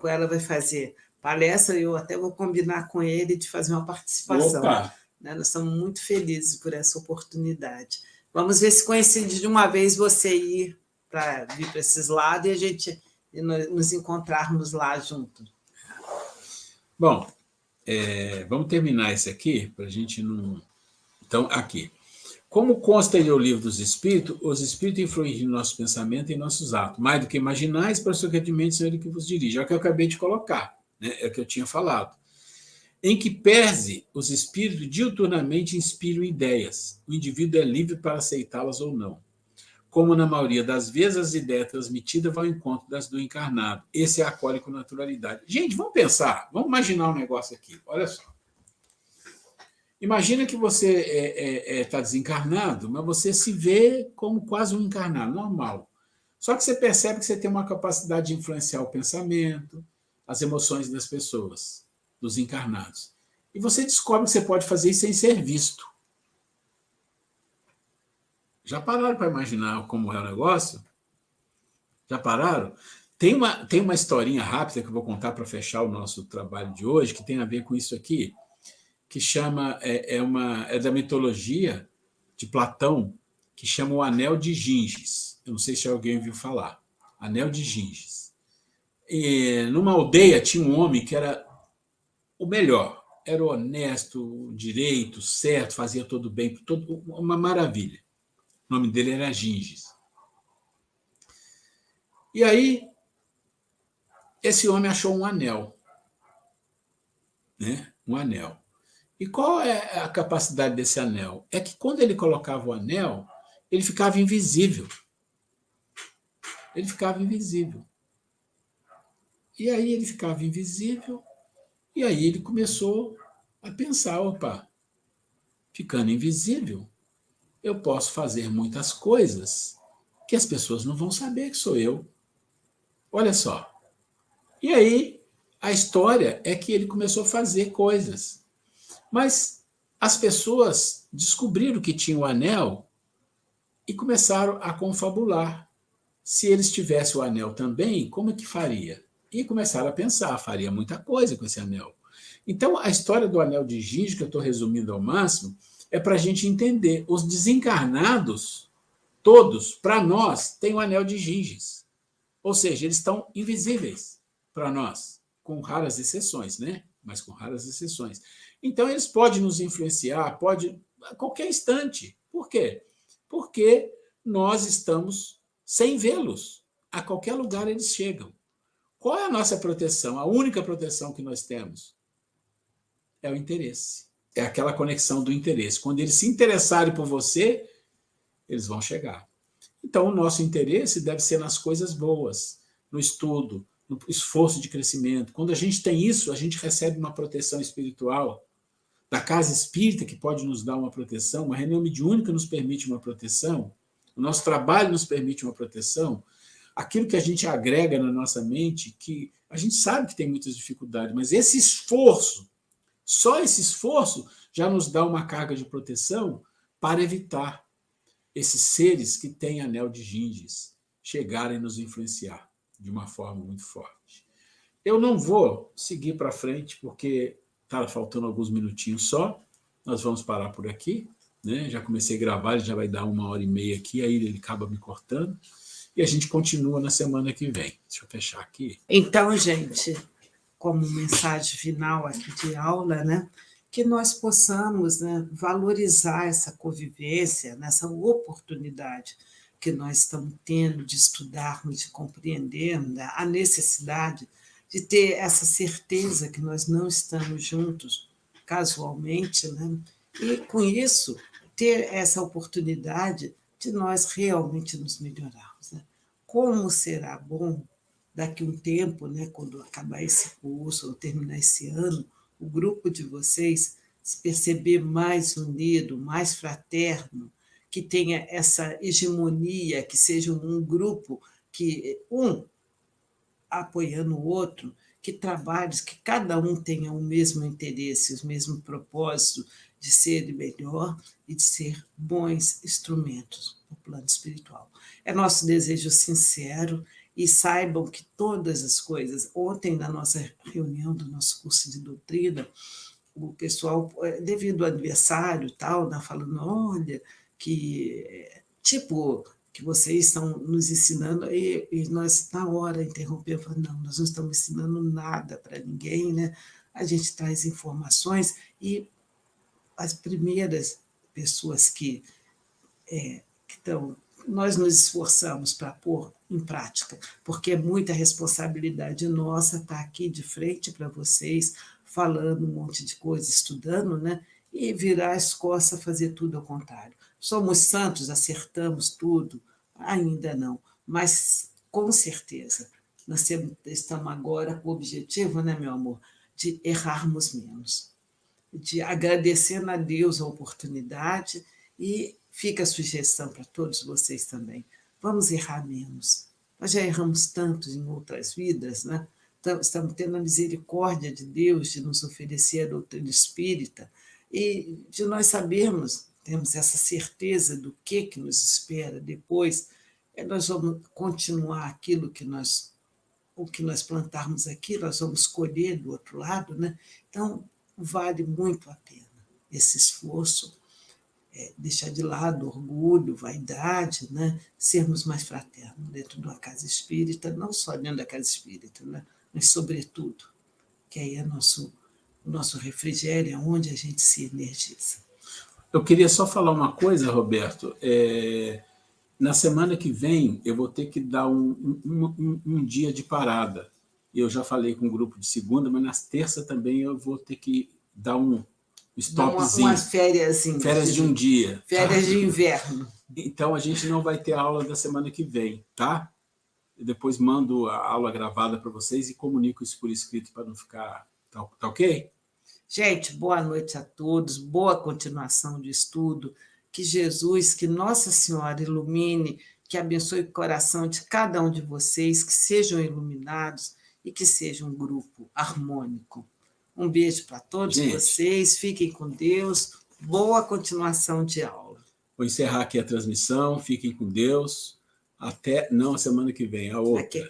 Ela vai fazer palestra e eu até vou combinar com ele de fazer uma participação. Né? Nós estamos muito felizes por essa oportunidade. Vamos ver se coincide de uma vez você vir para esses lados e nos encontrarmos lá juntos. Bom, vamos terminar esse aqui, para a gente não... Então, aqui. Como consta em O Livro dos Espíritos, os Espíritos influem no nosso pensamento e em nossos atos. Mais do que imaginais, para o seu rendimento, são ele que vos dirige. É o que eu acabei de colocar, né? É o que eu tinha falado. Em que pese, os Espíritos diuturnamente inspiram ideias. O indivíduo é livre para aceitá-las ou não. Como na maioria das vezes, as ideias transmitidas vão ao encontro das do encarnado. Esse é a acolhe com naturalidade. Gente, vamos pensar, vamos imaginar um negócio aqui. Olha só. Imagina que você está desencarnado, mas você se vê como quase um encarnado, normal. Só que você percebe que você tem uma capacidade de influenciar o pensamento, as emoções das pessoas, dos encarnados. E você descobre que você pode fazer isso sem ser visto. Já pararam para imaginar como é o negócio? Já pararam? Tem uma historinha rápida que eu vou contar para fechar o nosso trabalho de hoje, que tem a ver com isso aqui, que chama, é da mitologia de Platão, que chama o Anel de Ginges. Eu não sei se alguém ouviu falar. Anel de Ginges. E numa aldeia tinha um homem que era o melhor. Era honesto, direito, certo, fazia todo bem, uma maravilha. O nome dele era Ginges. E aí, esse homem achou um anel. Né? Um anel. E qual é a capacidade desse anel? É que quando ele colocava o anel, ele ficava invisível. Ele ficava invisível. E aí ele ficava invisível, e aí ele começou a pensar, opa, ficando invisível, eu posso fazer muitas coisas que as pessoas não vão saber que sou eu. Olha só. E aí, a história é que ele começou a fazer coisas. Mas as pessoas descobriram que tinha o anel e começaram a confabular. Se eles tivessem o anel também, como é que faria? E começaram a pensar, faria muita coisa com esse anel. Então, a história do anel de Ginges, que eu estou resumindo ao máximo, é para a gente entender. Os desencarnados, todos, para nós, têm o anel de Ginges. Ou seja, eles estão invisíveis para nós, com raras exceções, né? Mas com raras exceções. Então, eles podem nos influenciar, pode a qualquer instante. Por quê? Porque nós estamos sem vê-los. a qualquer lugar eles chegam. Qual é a nossa proteção? A única proteção que nós temos é o interesse. É aquela conexão do interesse. Quando eles se interessarem por você, eles vão chegar. Então, o nosso interesse deve ser nas coisas boas, no estudo, no esforço de crescimento. Quando a gente tem isso, a gente recebe uma proteção espiritual da casa espírita, que pode nos dar uma proteção, uma reunião mediúnica nos permite uma proteção, o nosso trabalho nos permite uma proteção, aquilo que a gente agrega na nossa mente, que a gente sabe que tem muitas dificuldades, mas esse esforço, só esse esforço já nos dá uma carga de proteção para evitar esses seres que têm anel de Gingis chegarem a nos influenciar de uma forma muito forte. Eu não vou seguir para frente, porque está faltando alguns minutinhos só. Nós vamos parar por aqui, né? Já comecei a gravar, ele já vai dar 1h30 aqui, aí ele acaba me cortando. E a gente continua na semana que vem. Deixa eu fechar aqui. Então, gente, como mensagem final aqui de aula, né, que nós possamos, né, valorizar essa convivência, nessa oportunidade que nós estamos tendo de estudarmos, de compreender, né, a necessidade de ter essa certeza que nós não estamos juntos casualmente, né, e, com isso, ter essa oportunidade de nós realmente nos melhorarmos. Né? Como será bom daqui a um tempo, né, quando acabar esse curso ou terminar esse ano, o grupo de vocês se perceber mais unido, mais fraterno, que tenha essa hegemonia, que seja um grupo que um apoiando o outro, que trabalhe, que cada um tenha o mesmo interesse, o mesmo propósito de ser melhor e de ser bons instrumentos no plano espiritual. É nosso desejo sincero. E saibam que todas as coisas, ontem na nossa reunião do nosso curso de doutrina, o pessoal, devido ao aniversário e tal, né, falando, olha, que tipo, que vocês estão nos ensinando, e nós, na hora, interrompemos, falando, não, nós não estamos ensinando nada para ninguém, né? A gente traz informações e as primeiras pessoas que estão... Nós nos esforçamos para pôr em prática, porque é muita responsabilidade nossa estar aqui de frente para vocês, falando um monte de coisa, estudando, né? E virar as costas, fazer tudo ao contrário. Somos santos, acertamos tudo? Ainda não, mas com certeza nós estamos agora com o objetivo, né, meu amor, de errarmos menos, de agradecer a Deus a oportunidade. E fica a sugestão para todos vocês também. Vamos errar menos. Nós já erramos tanto em outras vidas, né? Estamos tendo a misericórdia de Deus de nos oferecer a doutrina espírita e de nós sabermos, temos essa certeza do que nos espera depois. Nós vamos continuar aquilo o que nós plantarmos aqui, nós vamos colher do outro lado, né? Então, vale muito a pena esse esforço. Deixar de lado orgulho, vaidade, né? Sermos mais fraternos dentro de uma casa espírita, não só dentro da casa espírita, né? Mas, sobretudo, que aí é o nosso refrigério, é onde a gente se energiza. Eu queria só falar uma coisa, Roberto. Na semana que vem, eu vou ter que dar um dia de parada. Eu já falei com o grupo de segunda, mas na terça também eu vou ter que dar um stopzinho. Umas férias de um dia. Férias de inverno. Então, a gente não vai ter aula da semana que vem, tá? Eu depois mando a aula gravada para vocês e comunico isso por escrito para não ficar... Tá ok? Gente, boa noite a todos, boa continuação de estudo. Que Jesus, que Nossa Senhora ilumine, que abençoe o coração de cada um de vocês, que sejam iluminados e que seja um grupo harmônico. Um beijo para todos vocês, fiquem com Deus, boa continuação de aula. Vou encerrar aqui a transmissão, fiquem com Deus, até, não a semana que vem, a outra.